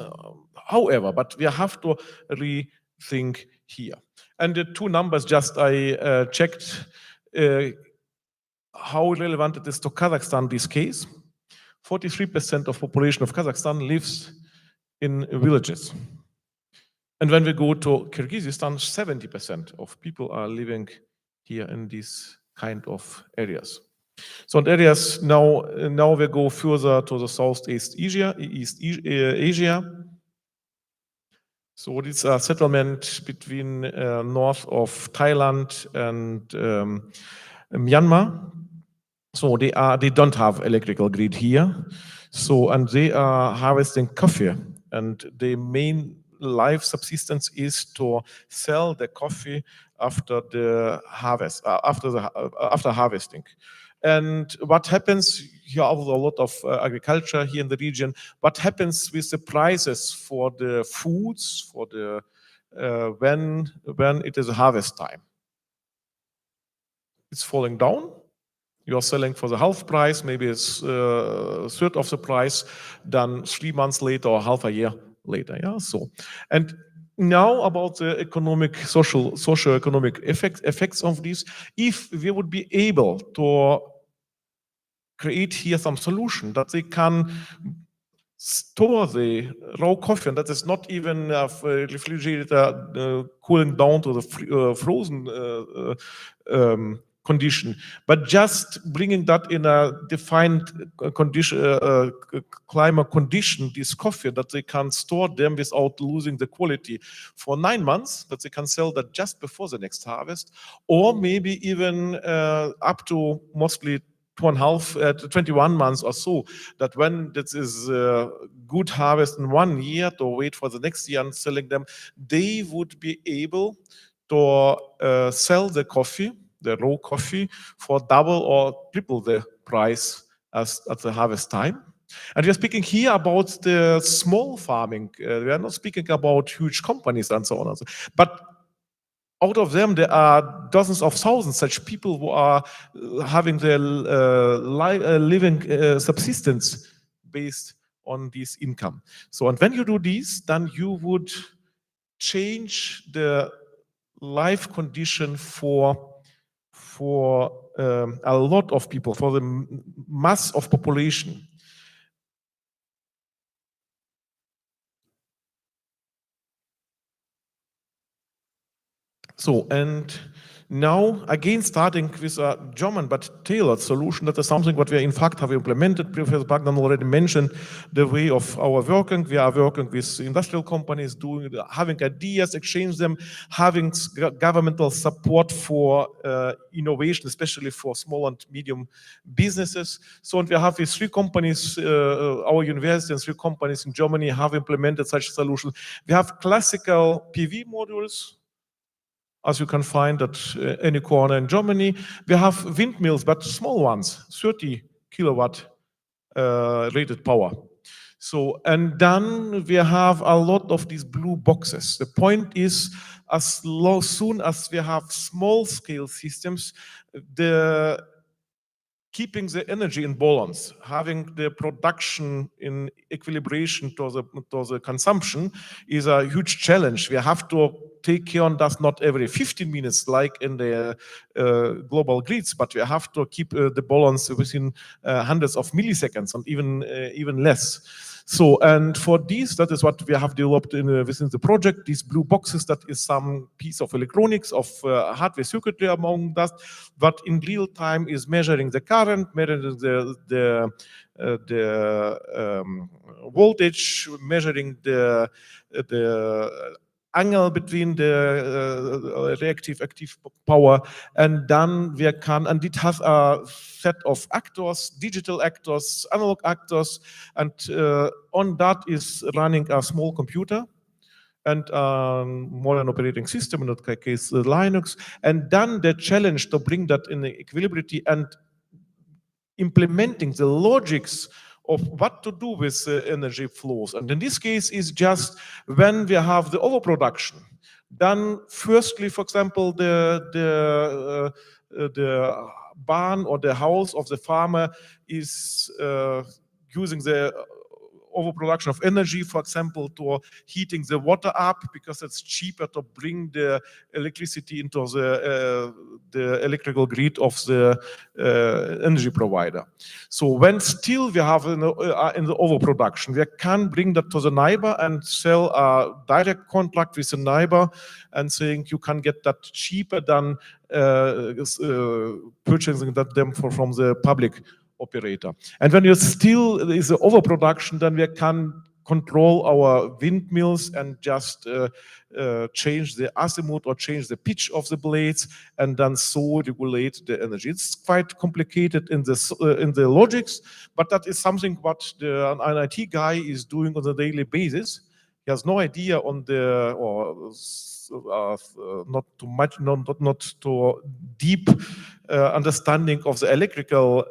however, but we have to rethink here. And the 2 numbers just I checked how relevant it is to Kazakhstan, this case. 43% of population of Kazakhstan lives in villages. And when we go to Kyrgyzstan, 70% of people are living here in these kind of areas. So in areas now we go further to the Southeast Asia. So this is a settlement between north of Thailand and Myanmar. So they don't have electrical grid here. So and they are harvesting coffee, and the main life subsistence is to sell the coffee after the harvest, after harvesting. And what happens here, also a lot of agriculture here in the region, what happens with the prices for the foods, for the when it is harvest time? It's falling down. You are selling for the half price, maybe it's a third of the price, then 3 months later or half a year later. Yeah, so and now about the socio-economic effects of this. If we would be able to create here some solution that they can store the raw coffee, and that is not even a refrigerator cooling down to the frozen condition, but just bringing that in a defined condition, climate condition, this coffee, that they can store them without losing the quality for 9 months, that they can sell that just before the next harvest, or maybe even up to mostly 21 months or so, that when this is good harvest in 1 year, to wait for the next year and selling them, they would be able to sell the coffee, the raw coffee, for double or triple the price as at the harvest time. And we are speaking here about the small farming. We are not speaking about huge companies and so on. But out of them, there are dozens of thousands such people who are having their living subsistence based on this income. So, and when you do this, then you would change the life condition for a lot of people, for the mass of population. So, and Now, again, starting with a German but tailored solution, that is something what we in fact have implemented. Professor Bogdan already mentioned the way of our working. We are working with industrial companies, having ideas, exchange them, having governmental support for innovation, especially for small and medium businesses. So we have these 3 companies, our university and 3 companies in Germany have implemented such solutions. We have classical PV modules, as you can find at any corner in Germany. We have windmills, but small ones, 30 kilowatt rated power. So, and then we have a lot of these blue boxes. The point is, as soon as we have small scale systems, keeping the energy in balance, having the production in equilibration to the consumption is a huge challenge. We have to take care on that not every 15 minutes like in the global grids, but we have to keep the balance within hundreds of milliseconds and even less. So, and for these, that is what we have developed within the project, these blue boxes, that is some piece of electronics, of hardware circuitry among that, but in real time is measuring the current, measuring the voltage, measuring the angle between the reactive active power, and then we can, and it has a set of actors, digital actors, analog actors, and on that is running a small computer and modern operating system, in that case Linux, and then the challenge to bring that in equilibrium and implementing the logics of what to do with energy flows. And in this case is just when we have the overproduction, then firstly, for example, the barn or the house of the farmer is using the overproduction of energy, for example, to heating the water up, because it's cheaper to bring the electricity into the electrical grid of the energy provider. So when still we have in the overproduction, we can bring that to the neighbor and sell a direct contract with the neighbor and saying you can get that cheaper than purchasing that them from the public operator. And when you still is the overproduction, then we can control our windmills and just change the azimuth or change the pitch of the blades, and then so regulate the energy. It's quite complicated in the logics, but that is something what an IT guy is doing on a daily basis. He has no idea on the, or not too much, not too deep understanding of the electrical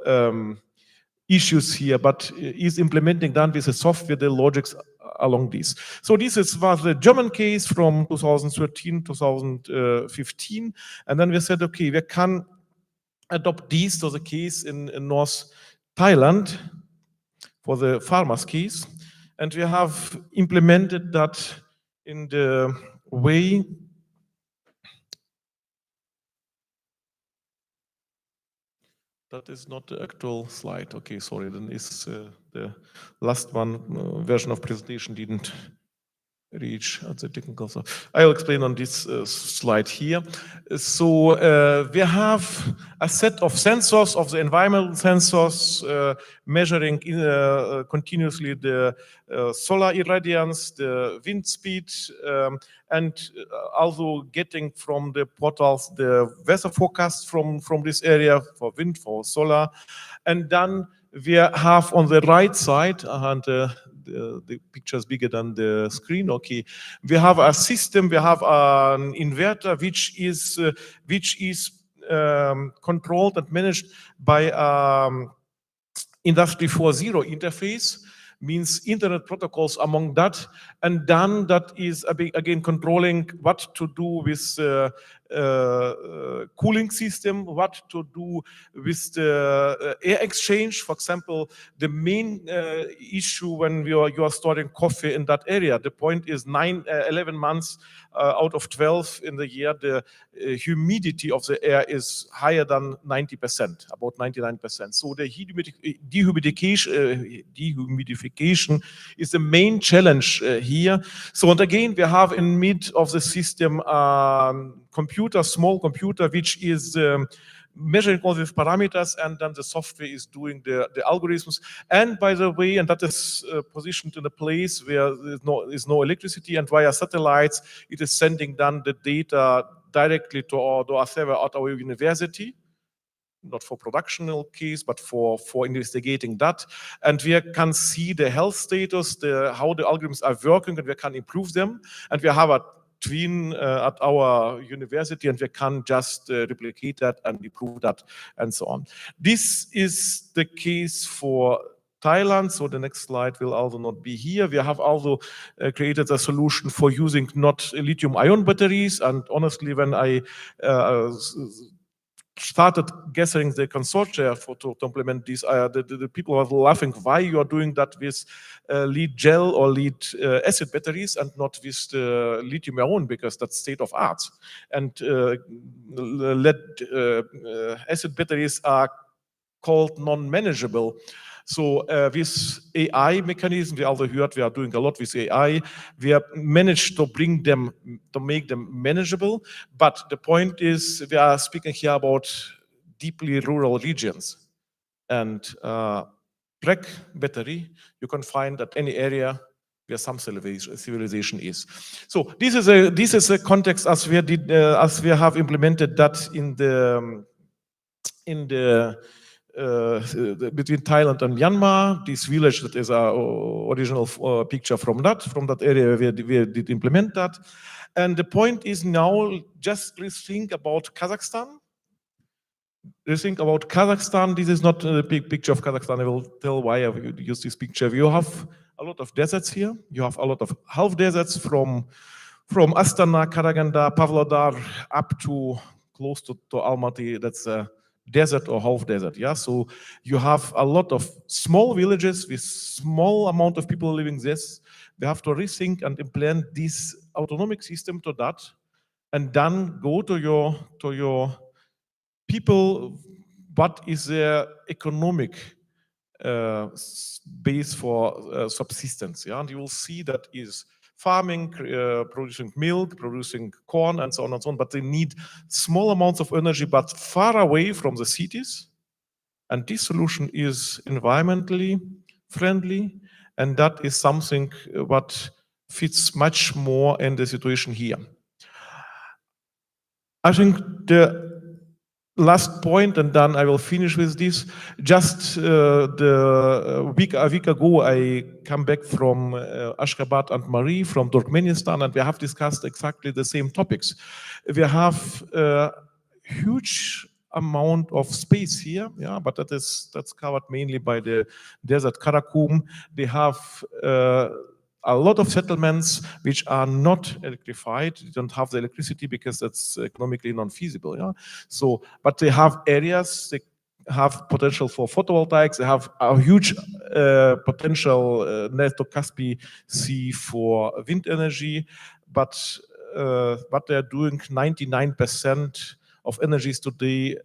issues here, but is implementing done with the software, the logics along these. So this was the German case from 2013, 2015, and then we said, okay, we can adopt these to the case in North Thailand for the farmers case, and we have implemented that in the way that is not the actual slide. Okay, sorry, then is the last one version of presentation didn't reach at the technical. So I'll explain on this slide here. So we have a set of sensors, of the environmental sensors, measuring continuously the solar irradiance, the wind speed, and also getting from the portals the weather forecast from this area for wind, for solar. And then we have on the right side, and the picture is bigger than the screen. Okay, we have a system. We have an inverter which is controlled and managed by Industry 4.0 interface, means internet protocols among that, and then that is again controlling what to do with cooling system, what to do with the air exchange. For example, the main issue when you are storing coffee in that area, the point is 11 months out of 12 in the year, the humidity of the air is higher than 90%, about 99%. So the dehumidification is the main challenge here. So, and again, we have in mid of the system computer computer, small computer, which is measuring all these parameters, and then the software is doing the algorithms. And by the way, and that is positioned in a place where there's no electricity, and via satellites, it is sending down the data directly to our server at our university. Not for productional case, but for investigating that. And we can see the health status, how the algorithms are working, and we can improve them. And we have a twin at our university, and we can just replicate that and improve that, and so on. This is the case for Thailand, so the next slide will also not be here. We have also created a solution for using not lithium-ion batteries, and honestly, when I started gathering the consortia to implement these, the people were laughing, why you are doing that with lead gel or lead acid batteries and not with lithium ion, because that's state of art. And lead acid batteries are called non-manageable. So with AI mechanism, we also heard we are doing a lot with AI. We have managed to bring them, to make them manageable. But the point is, we are speaking here about deeply rural regions. And black battery, you can find at any area where some civilization is. So this is a context as we have implemented that in the between Thailand and Myanmar. This village, that is our original picture from that area where we did implement that. And the point is now, just think about Kazakhstan. Think about Kazakhstan. This is not a big picture of Kazakhstan. I will tell why I use this picture. You have a lot of deserts here. You have a lot of half deserts from Astana, Karaganda, Pavlodar up to close to Almaty. That's a desert or half desert. Yeah, so you have a lot of small villages with small amount of people living this. We have to rethink and implement this autonomic system to that, and then go to your people. What is their economic base for subsistence? Yeah, and you will see that is farming, producing milk, producing corn, and so on and so on. But they need small amounts of energy, but far away from the cities. And this solution is environmentally friendly, and that is something what fits much more in the situation here. I think the last point, and then I will finish with this. Just a week ago, I come back from Ashgabat and Mari from Turkmenistan, and we have discussed exactly the same topics. We have a huge amount of space here, yeah, but that's covered mainly by the desert Karakum. They have a lot of settlements which are not electrified. They don't have the electricity because that's economically non-feasible. Yeah. So, but they have areas. They have potential for photovoltaics. They have a huge potential near to Caspian Sea for wind energy. But they are doing 99% of energies today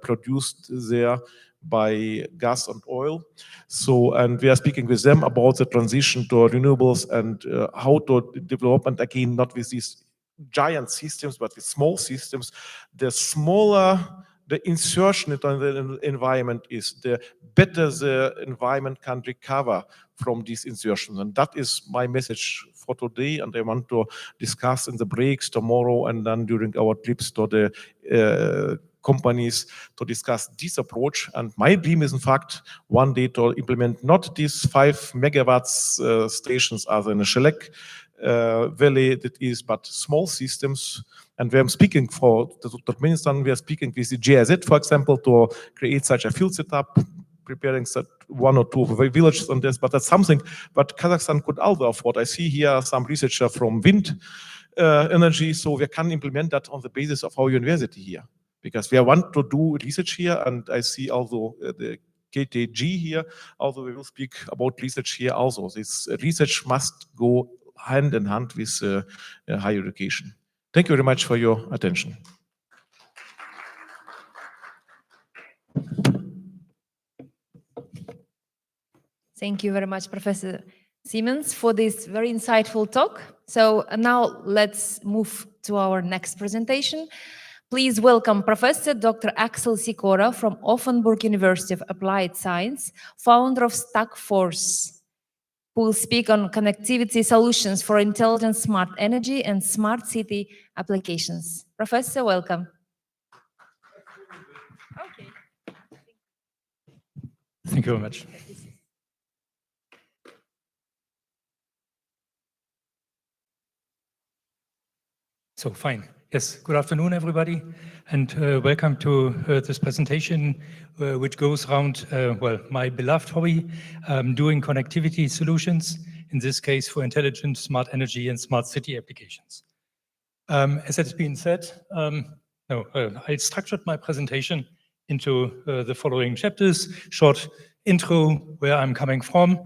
produced there by gas and oil. So, and we are speaking with them about the transition to renewables and how to develop, and again, not with these giant systems, but with small systems. The smaller the insertion into the environment is, the better the environment can recover from these insertions. And that is my message for today. And I want to discuss in the breaks tomorrow and then during our trips to the companies to discuss this approach. And my dream is, in fact, one day to implement not these 5 megawatts stations as in a Shelek Valley, that is, but small systems. And when I'm speaking for Turkmenistan, we are speaking with the GIZ, for example, to create such a field setup, preparing such 1 or 2 villages on this. But that's something that Kazakhstan could also afford. I see here some researcher from wind energy, so we can implement that on the basis of our university here, because we want to do research here. And I see also the KTG here, although we will speak about research here also. This research must go hand in hand with higher education. Thank you very much for your attention. Thank you very much, Professor Siemens for this very insightful talk. So now let's move to our next presentation. Please welcome Professor Dr. Axel Sikora from Offenburg University of Applied Science, founder of StackForce, who will speak on connectivity solutions for intelligent smart energy and smart city applications. Professor, welcome. Okay. Thank you very much. So fine. Yes, good afternoon, everybody, and welcome to this presentation, which goes around, well, my beloved hobby, doing connectivity solutions, in this case for intelligent smart energy and smart city applications. As has been said, I structured my presentation into the following chapters: short intro, where I'm coming from,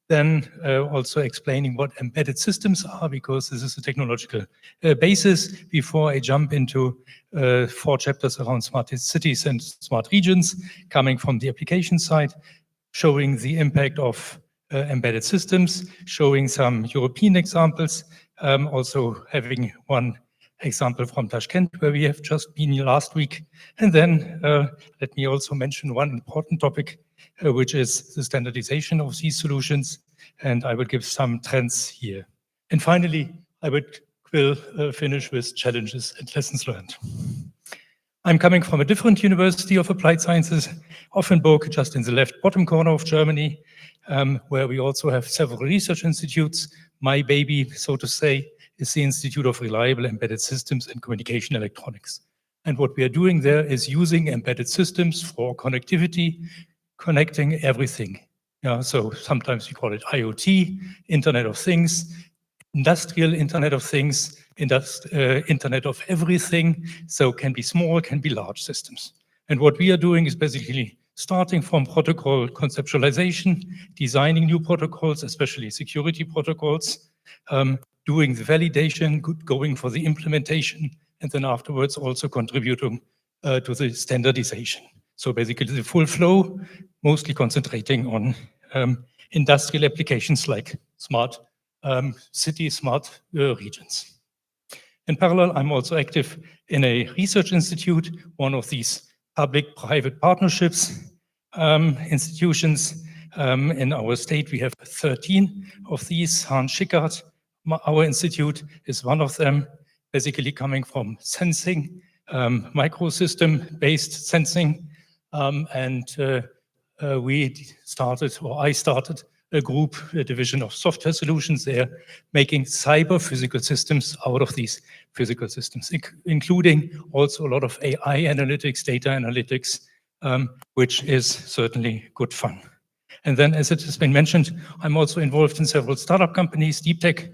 then also explaining what embedded systems are, because this is a technological basis, before I jump into 4 chapters around smart cities and smart regions, coming from the application side, showing the impact of embedded systems, showing some European examples, also having one example from Tashkent, where we have just been last week. And then let me also mention one important topic, which is the standardization of these solutions, and I will give some trends here. And finally, I will finish with challenges and lessons learned. I'm coming from a different University of Applied Sciences, Offenburg, just in the left bottom corner of Germany, where we also have several research institutes. My baby, so to say, is the Institute of Reliable Embedded Systems and Communication Electronics. And what we are doing there is using embedded systems for connectivity, connecting everything. Yeah, so sometimes we call it IoT, Internet of Things, industrial Internet of Things, Internet of Everything. So can be small, can be large systems. And what we are doing is basically starting from protocol conceptualization, designing new protocols, especially security protocols, doing the validation, going for the implementation, and then afterwards also contributing to the standardization. So basically the full flow, mostly concentrating on industrial applications like smart cities, smart regions. In parallel, I'm also active in a research institute, one of these public-private partnerships institutions. In our state, we have 13 of these. Hans Schickard, our institute, is one of them, basically coming from sensing, microsystem-based sensing. We started, or I started, a group, a division of software solutions there, making cyber physical systems out of these physical systems, including also a lot of AI analytics, data analytics, which is certainly good fun. And then, as it has been mentioned, I'm also involved in several startup companies, deep tech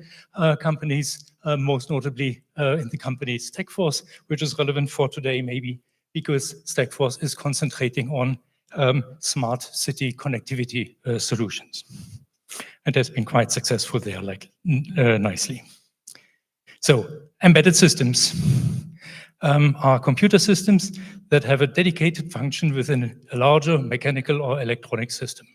companies, most notably in the company StackForce, which is relevant for today maybe because StackForce is concentrating on smart city connectivity solutions. And has been quite successful there, like nicely. So, embedded systems are computer systems that have a dedicated function within a larger mechanical or electronic system.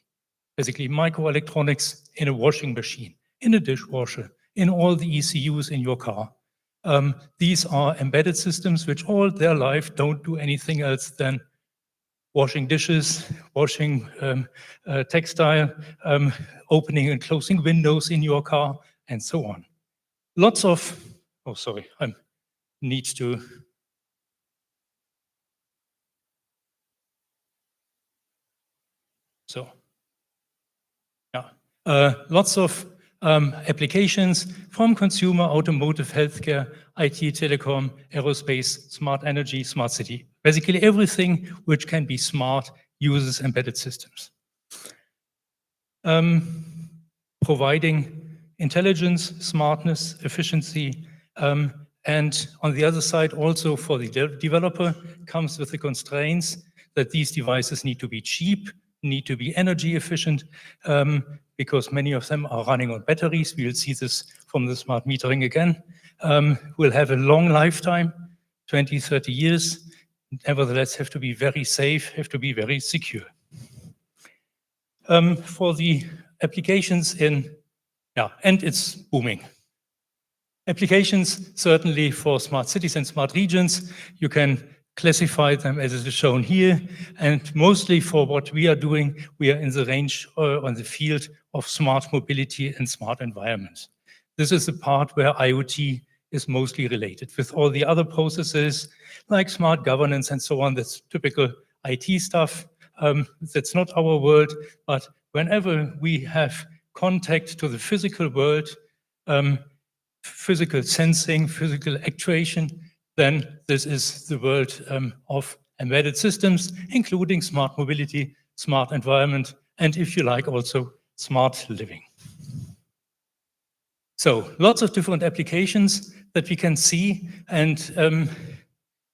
Basically, microelectronics in a washing machine, in a dishwasher, in all the ECUs in your car. These are embedded systems which all their life don't do anything else than washing dishes, washing textile, opening and closing windows in your car, and so on. Lots of, oh, sorry, I need to. So, yeah, lots of applications from consumer, automotive, healthcare, IT, telecom, aerospace, smart energy, smart city. Basically everything which can be smart uses embedded systems. Providing intelligence, smartness, efficiency, and on the other side also for the developer comes with the constraints that these devices need to be cheap, need to be energy efficient, because many of them are running on batteries. We'll see this from the smart metering again. Will have a long lifetime, 20, 30 years. Nevertheless, have to be very safe, have to be very secure. For the applications in Yeah, and it's booming. Applications, certainly for smart cities and smart regions, you can classify them as is shown here. And mostly for what we are doing, we are in the range on the field of smart mobility and smart environment. This is the part where IoT is mostly related. With all the other processes like smart governance and so on, that's typical IT stuff. That's not our world, but whenever we have contact to the physical world, physical sensing, physical actuation, then this is the world of embedded systems, including smart mobility, smart environment, and if you like, also smart living. So lots of different applications that we can see, and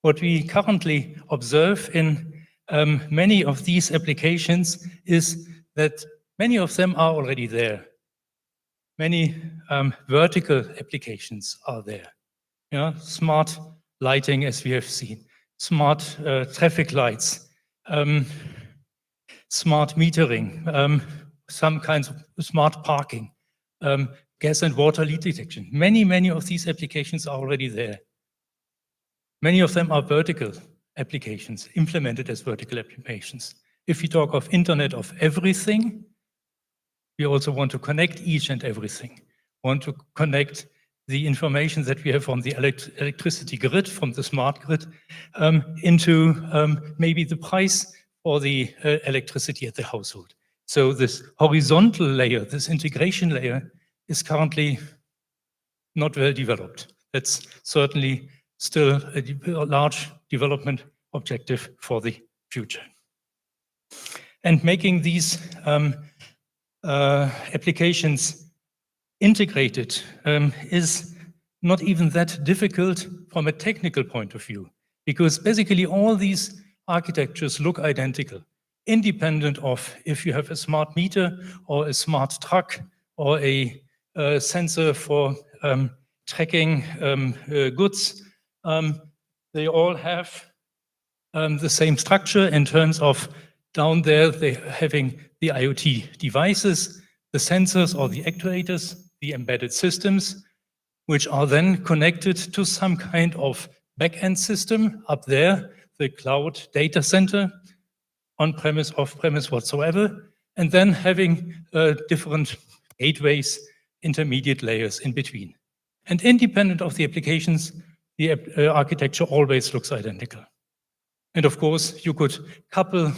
what we currently observe in many of these applications is that many of them are already there. Many vertical applications are there. Yeah, smart lighting, as we have seen, smart traffic lights, smart metering, some kinds of smart parking, gas and water leak detection. Many of these applications are already there. Many of them are vertical applications, implemented as vertical applications. If we talk of Internet of Everything, we also want to connect each and everything. Want to connect the information that we have from the electricity grid, from the smart grid, into maybe the price for the electricity at the household. So this horizontal layer, this integration layer, is currently not well developed. That's certainly still a large development objective for the future. And making these applications integrated is not even that difficult from a technical point of view, because basically all these architectures look identical, independent of if you have a smart meter or a smart truck or a sensor for tracking goods. They all have the same structure in terms of down there, they're having the IoT devices, the sensors or the actuators, the embedded systems, which are then connected to some kind of back-end system up there, the cloud data center, on-premise, off-premise, whatsoever, and then having different gateways, intermediate layers in between. And independent of the applications, the architecture always looks identical. And of course, you could couple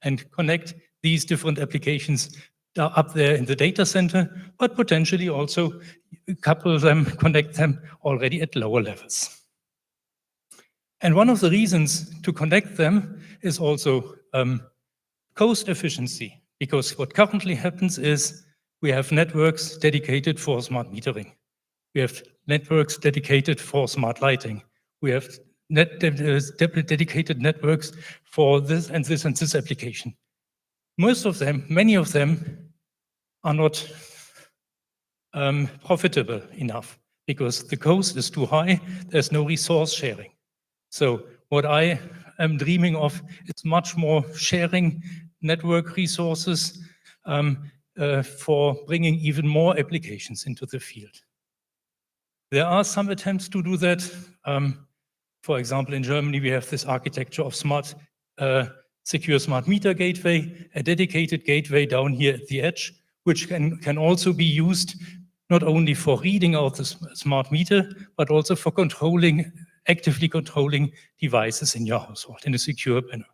and connect these different applications up there in the data center, but potentially also couple them, connect them already at lower levels. And one of the reasons to connect them is also cost efficiency, because what currently happens is we have networks dedicated for smart metering. We have networks dedicated for smart lighting. We have dedicated networks for this and this and this application. Most of them, many of them, are not profitable enough because the cost is too high. There's no resource sharing. So what I am dreaming of is much more sharing network resources for bringing even more applications into the field. There are some attempts to do that. For example, in Germany, we have this architecture of smart, secure smart meter gateway, a dedicated gateway down here at the edge, which can also be used not only for reading out the smart meter, but also for actively controlling devices in your household in a secure manner.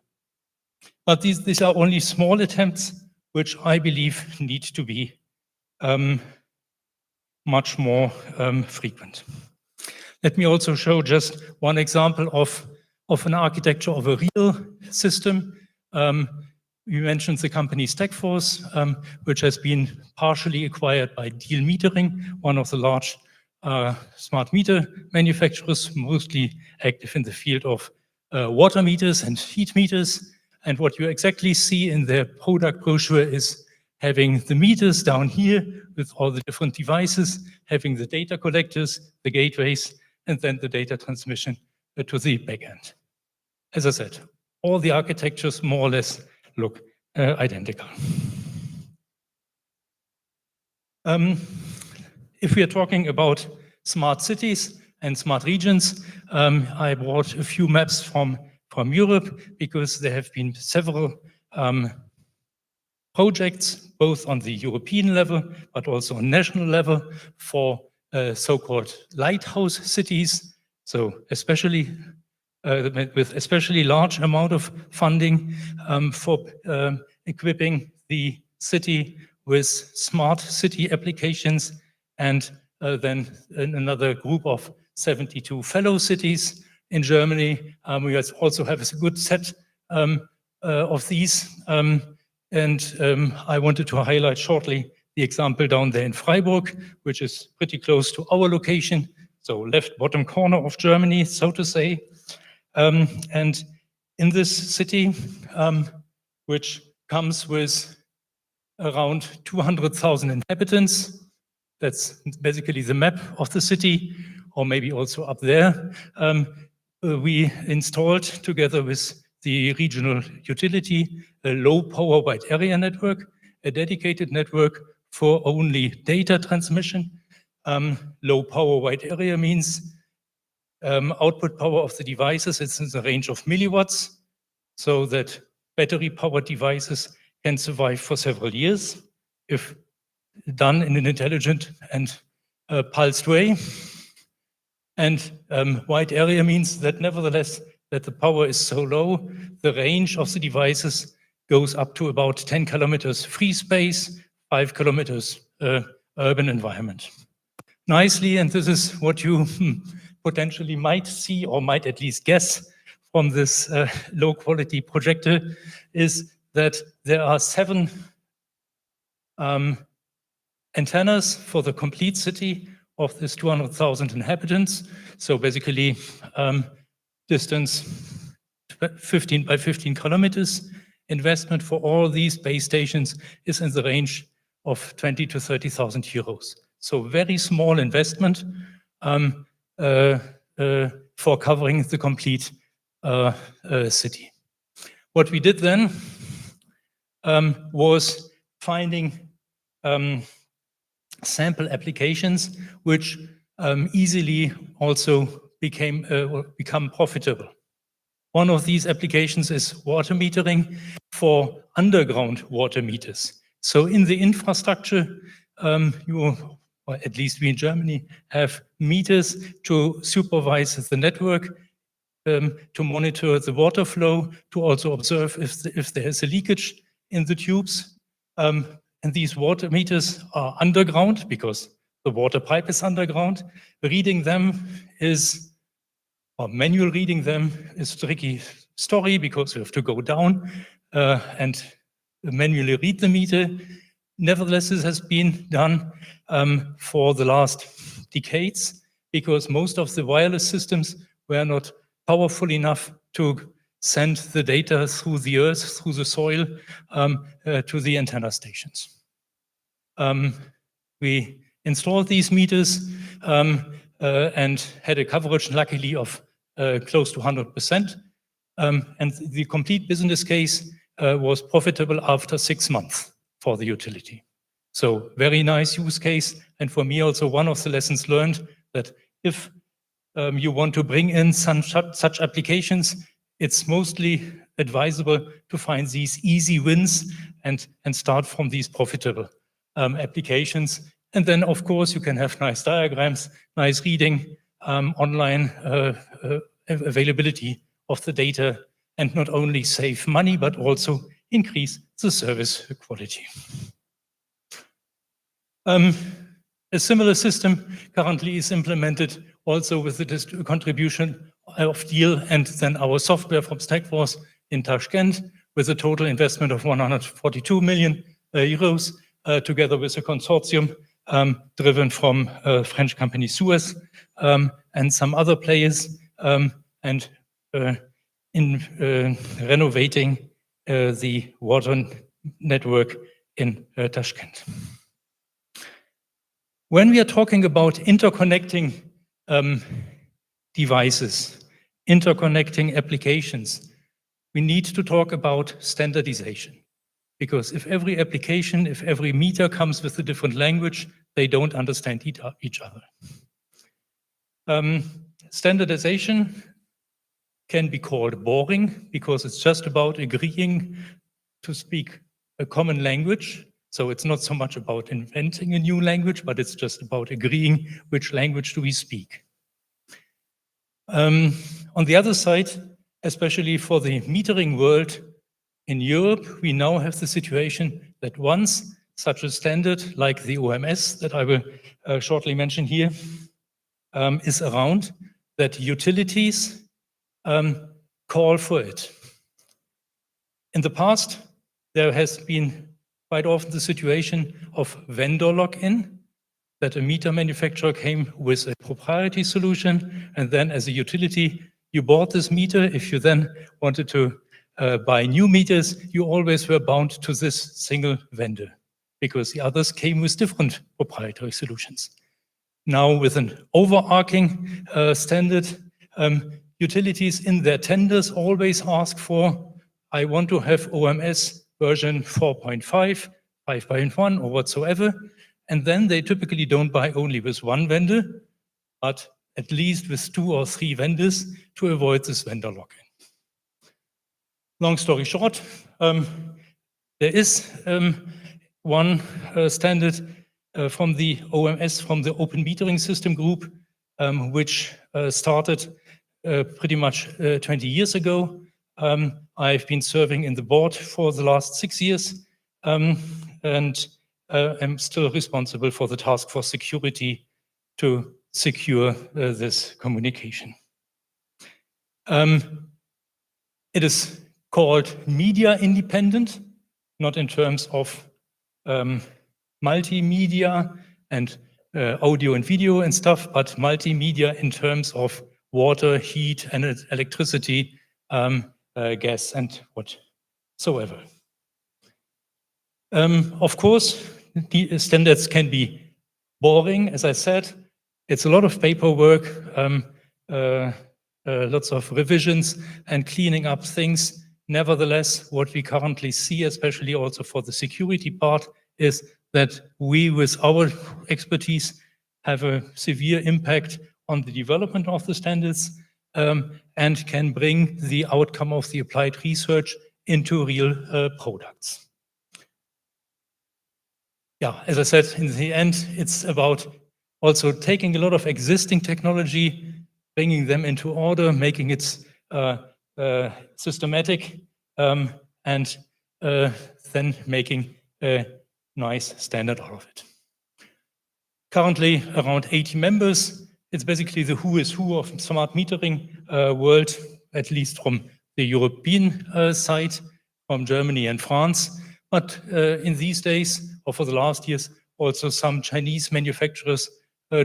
But these are only small attempts, which I believe need to be much more frequent. Let me also show just one example of an architecture of a real system. We mentioned the company Stackforce, which has been partially acquired by Deal Metering, one of the large smart meter manufacturers, mostly active in the field of water meters and heat meters. And what you exactly see in their product brochure is having the meters down here with all the different devices, having the data collectors, the gateways, and then the data transmission to the backend. As I said, all the architectures more or less look identical. If we are talking about smart cities and smart regions, I brought a few maps from Europe because there have been several projects, both on the European level, but also on national level for so-called lighthouse cities. So especially with especially large amount of funding for equipping the city with smart city applications, and then another group of 72 fellow cities in Germany. We also have a good set of these. I wanted to highlight shortly the example down there in Freiburg, which is pretty close to our location, so left bottom corner of Germany, so to say. And in this city, which comes with around 200,000 inhabitants, that's basically the map of the city, or maybe also up there, we installed together with the regional utility a low power wide area network, a dedicated network for only data transmission. Low power wide area means output power of the devices is in the range of milliwatts, so that battery powered devices can survive for several years if done in an intelligent and pulsed way. And wide area means that nevertheless, that the power is so low, the range of the devices goes up to about 10 kilometers free space, 5 kilometers urban environment. Nicely, and this is what you potentially might see or might at least guess from this low quality projector, is that there are 7 antennas for the complete city of this 200,000 inhabitants. So basically distance 15 by 15 kilometers. Investment for all these base stations is in the range of 20 to 30,000 euros. So very small investment for covering the complete city. What we did then was finding sample applications which easily also become profitable. One of these applications is water metering for underground water meters. So in the infrastructure, or at least we in Germany, have meters to supervise the network, to monitor the water flow, to also observe if there is a leakage in the tubes. And these water meters are underground because the water pipe is underground. Reading them is, or manual reading them is a tricky story because you have to go down and manually read the meter. Nevertheless, this has been done for the last decades because most of the wireless systems were not powerful enough to send the data through the earth, through the soil, to the antenna stations. We installed these meters and had a coverage, luckily, of close to 100%. And the complete business case was profitable after 6 months for the utility. So very nice use case. And for me, also one of the lessons learned that if you want to bring in such applications, it's mostly advisable to find these easy wins and start from these profitable applications. And then, of course, you can have nice diagrams, nice reading, online availability of the data, and not only save money, but also increase the service quality. A similar system currently is implemented also with the contribution of Deal and then our software from Stackforce in Tashkent with a total investment of 142 million euros together with a consortium driven from French company Suez and some other players and in renovating the water network in Tashkent. When we are talking about interconnecting devices, interconnecting applications, we need to talk about standardization. Because if every application, if every meter comes with a different language, they don't understand each other. Standardization can be called boring because it's just about agreeing to speak a common language. So it's not so much about inventing a new language, but it's just about agreeing which language do we speak. On the other side, especially for the metering world in Europe, we now have the situation that once such a standard like the OMS that I will shortly mention here is around, that utilities call for it. In the past, there has been quite often the situation of vendor lock-in, that a meter manufacturer came with a proprietary solution, and then as a utility, you bought this meter. If you then wanted to buy new meters, you always were bound to this single vendor because the others came with different proprietary solutions. Now with an overarching standard, utilities in their tenders always ask for, I want to have OMS version 4.5, 5.1 or whatsoever. And then they typically don't buy only with one vendor, but at least with 2 or 3 vendors to avoid this vendor lock-in. Long story short, there is one standard from the OMS, from the Open Metering System Group, which started pretty much 20 years ago. I've been serving in the board for the last 6 years, and I'm still responsible for the task for security to secure this communication. It is called media independent, not in terms of multimedia and audio and video and stuff, but multimedia in terms of water, heat, and electricity, gas, and whatsoever. Of course, the standards can be boring, as I said. It's a lot of paperwork, lots of revisions and cleaning up things. Nevertheless, what we currently see, especially also for the security part, is that we, with our expertise, have a severe impact on the development of the standards and can bring the outcome of the applied research into real products. Yeah, as I said, in the end, it's about also taking a lot of existing technology, bringing them into order, making it systematic, and then making a nice standard out of it. Currently, around 80 members. It's basically the who is who of smart metering world, at least from the European side, from Germany and France. But in these days, or for the last years, also some Chinese manufacturers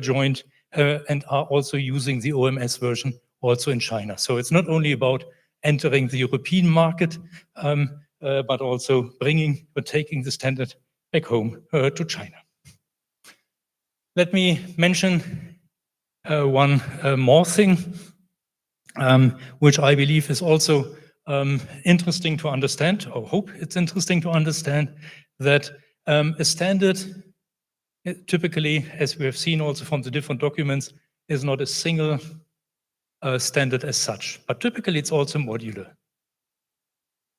joined and are also using the OMS version also in China. So it's not only about entering the European market, but also bringing or taking the standard back home to China. Let me mention one more thing, which I believe is also interesting to understand, or hope it's interesting to understand, that a standard, typically, as we have seen also from the different documents, is not a single standard as such, but typically it's also modular.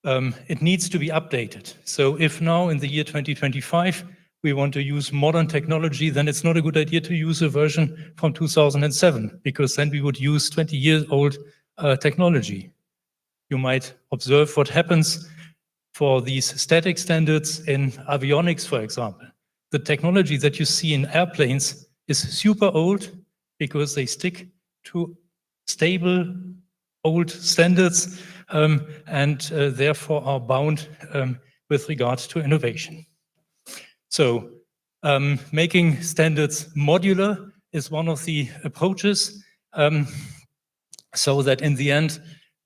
It needs to be updated. So if now in the year 2025, we want to use modern technology, then it's not a good idea to use a version from 2007, because then we would use 20-year-old technology. You might observe what happens for these static standards in avionics, for example. The technology that you see in airplanes is super old because they stick to stable old standards and therefore are bound with regard to innovation. So making standards modular is one of the approaches, so that in the end,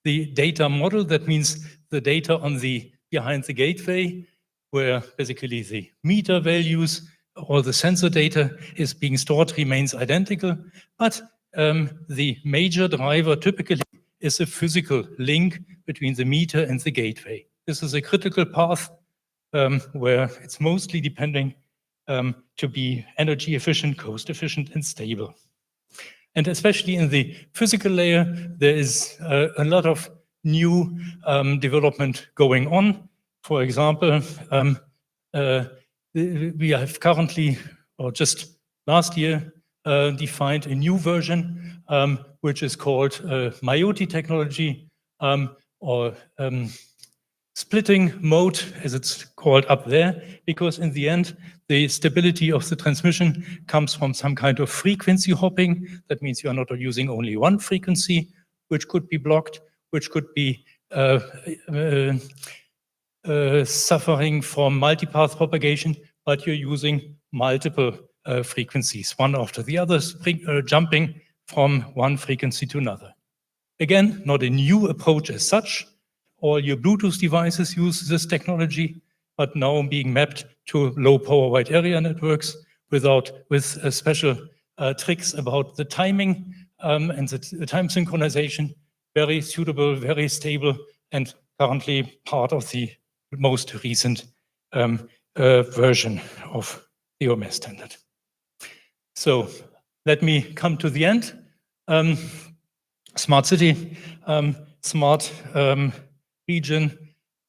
the data model, that means the data on the behind the gateway, where basically the meter values or the sensor data is being stored, remains identical, but the major driver typically is a physical link between the meter and the gateway. This is a critical path where it's mostly depending to be energy efficient, cost efficient, and stable. And especially in the physical layer, there is a lot of new development going on. For example, we have currently, or just last year, defined a new version, which is called MIOT technology, or splitting mode, as it's called up there, because in the end, the stability of the transmission comes from some kind of frequency hopping. That means you are not using only one frequency, which could be blocked, which could be suffering from multipath propagation, but you're using multiple frequencies, one after the other, jumping from one frequency to another. Again, not a new approach as such. All your Bluetooth devices use this technology, but now being mapped to low power wide area networks with special tricks about the timing and the time synchronization. Very suitable, very stable, and currently part of the most recent version of the OMS standard. So let me come to the end. Smart city, smart region,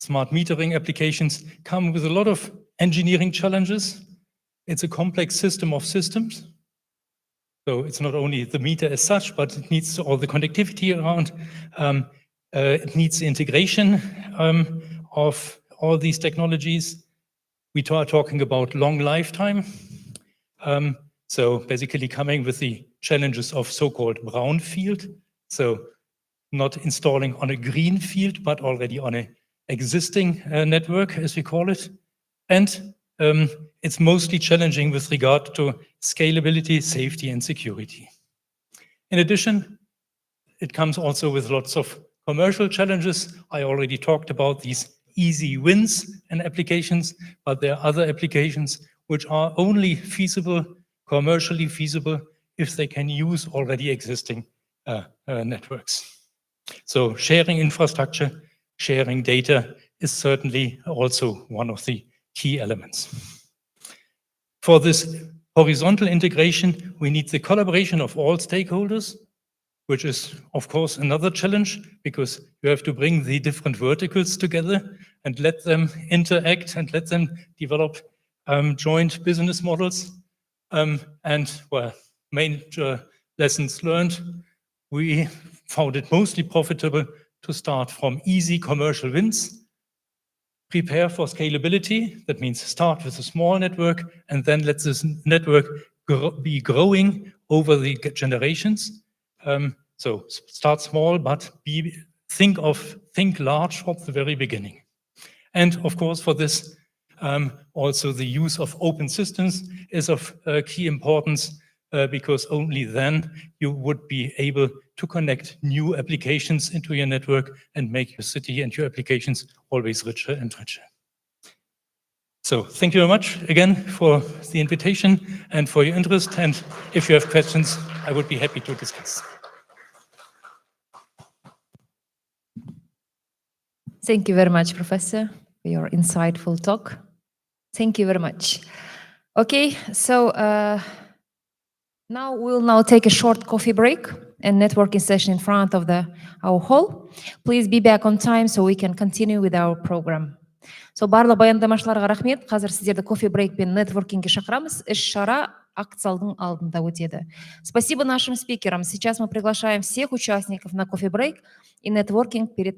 smart metering applications come with a lot of engineering challenges. It's a complex system of systems. So it's not only the meter as such, but it needs all the connectivity around. It needs the integration of all these technologies. We are talking about long lifetime. So basically coming with the challenges of so-called brownfield. So not installing on a green field, but already on an existing network, as we call it. And it's mostly challenging with regard to scalability, safety, and security. In addition, it comes also with lots of commercial challenges. I already talked about these easy wins and applications, but there are other applications which are only feasible, commercially feasible, if they can use already existing networks. So sharing infrastructure, sharing data is certainly also one of the key elements. For this horizontal integration, we need the collaboration of all stakeholders, which is, of course, another challenge, because you have to bring the different verticals together and let them interact and let them develop joint business models. And, well, major lessons learned, we found it mostly profitable to start from easy commercial wins, prepare for scalability. That means start with a small network and then let this network be growing over the generations. So start small, but think large from the very beginning. And of course, for this, also the use of open systems is of key importance, because only then you would be able to connect new applications into your network and make your city and your applications always richer and richer. So thank you very much again for the invitation and for your interest. And if you have questions, I would be happy to discuss. Thank you very much, Professor, for your insightful talk. Thank you very much. Okay, so we'll take a short coffee break and networking session in front of our hall. Please be back on time so we can continue with our program. So барлық баяндамашыларға рахмет. Қазір сіздерді кофе брейк пен нетворкингге шақырамыз. Іс-шара акт-залдың алдында өтеді. Спасибо нашим спикерам. Сейчас мы приглашаем всех участников на кофе брейк и нетворкинг перед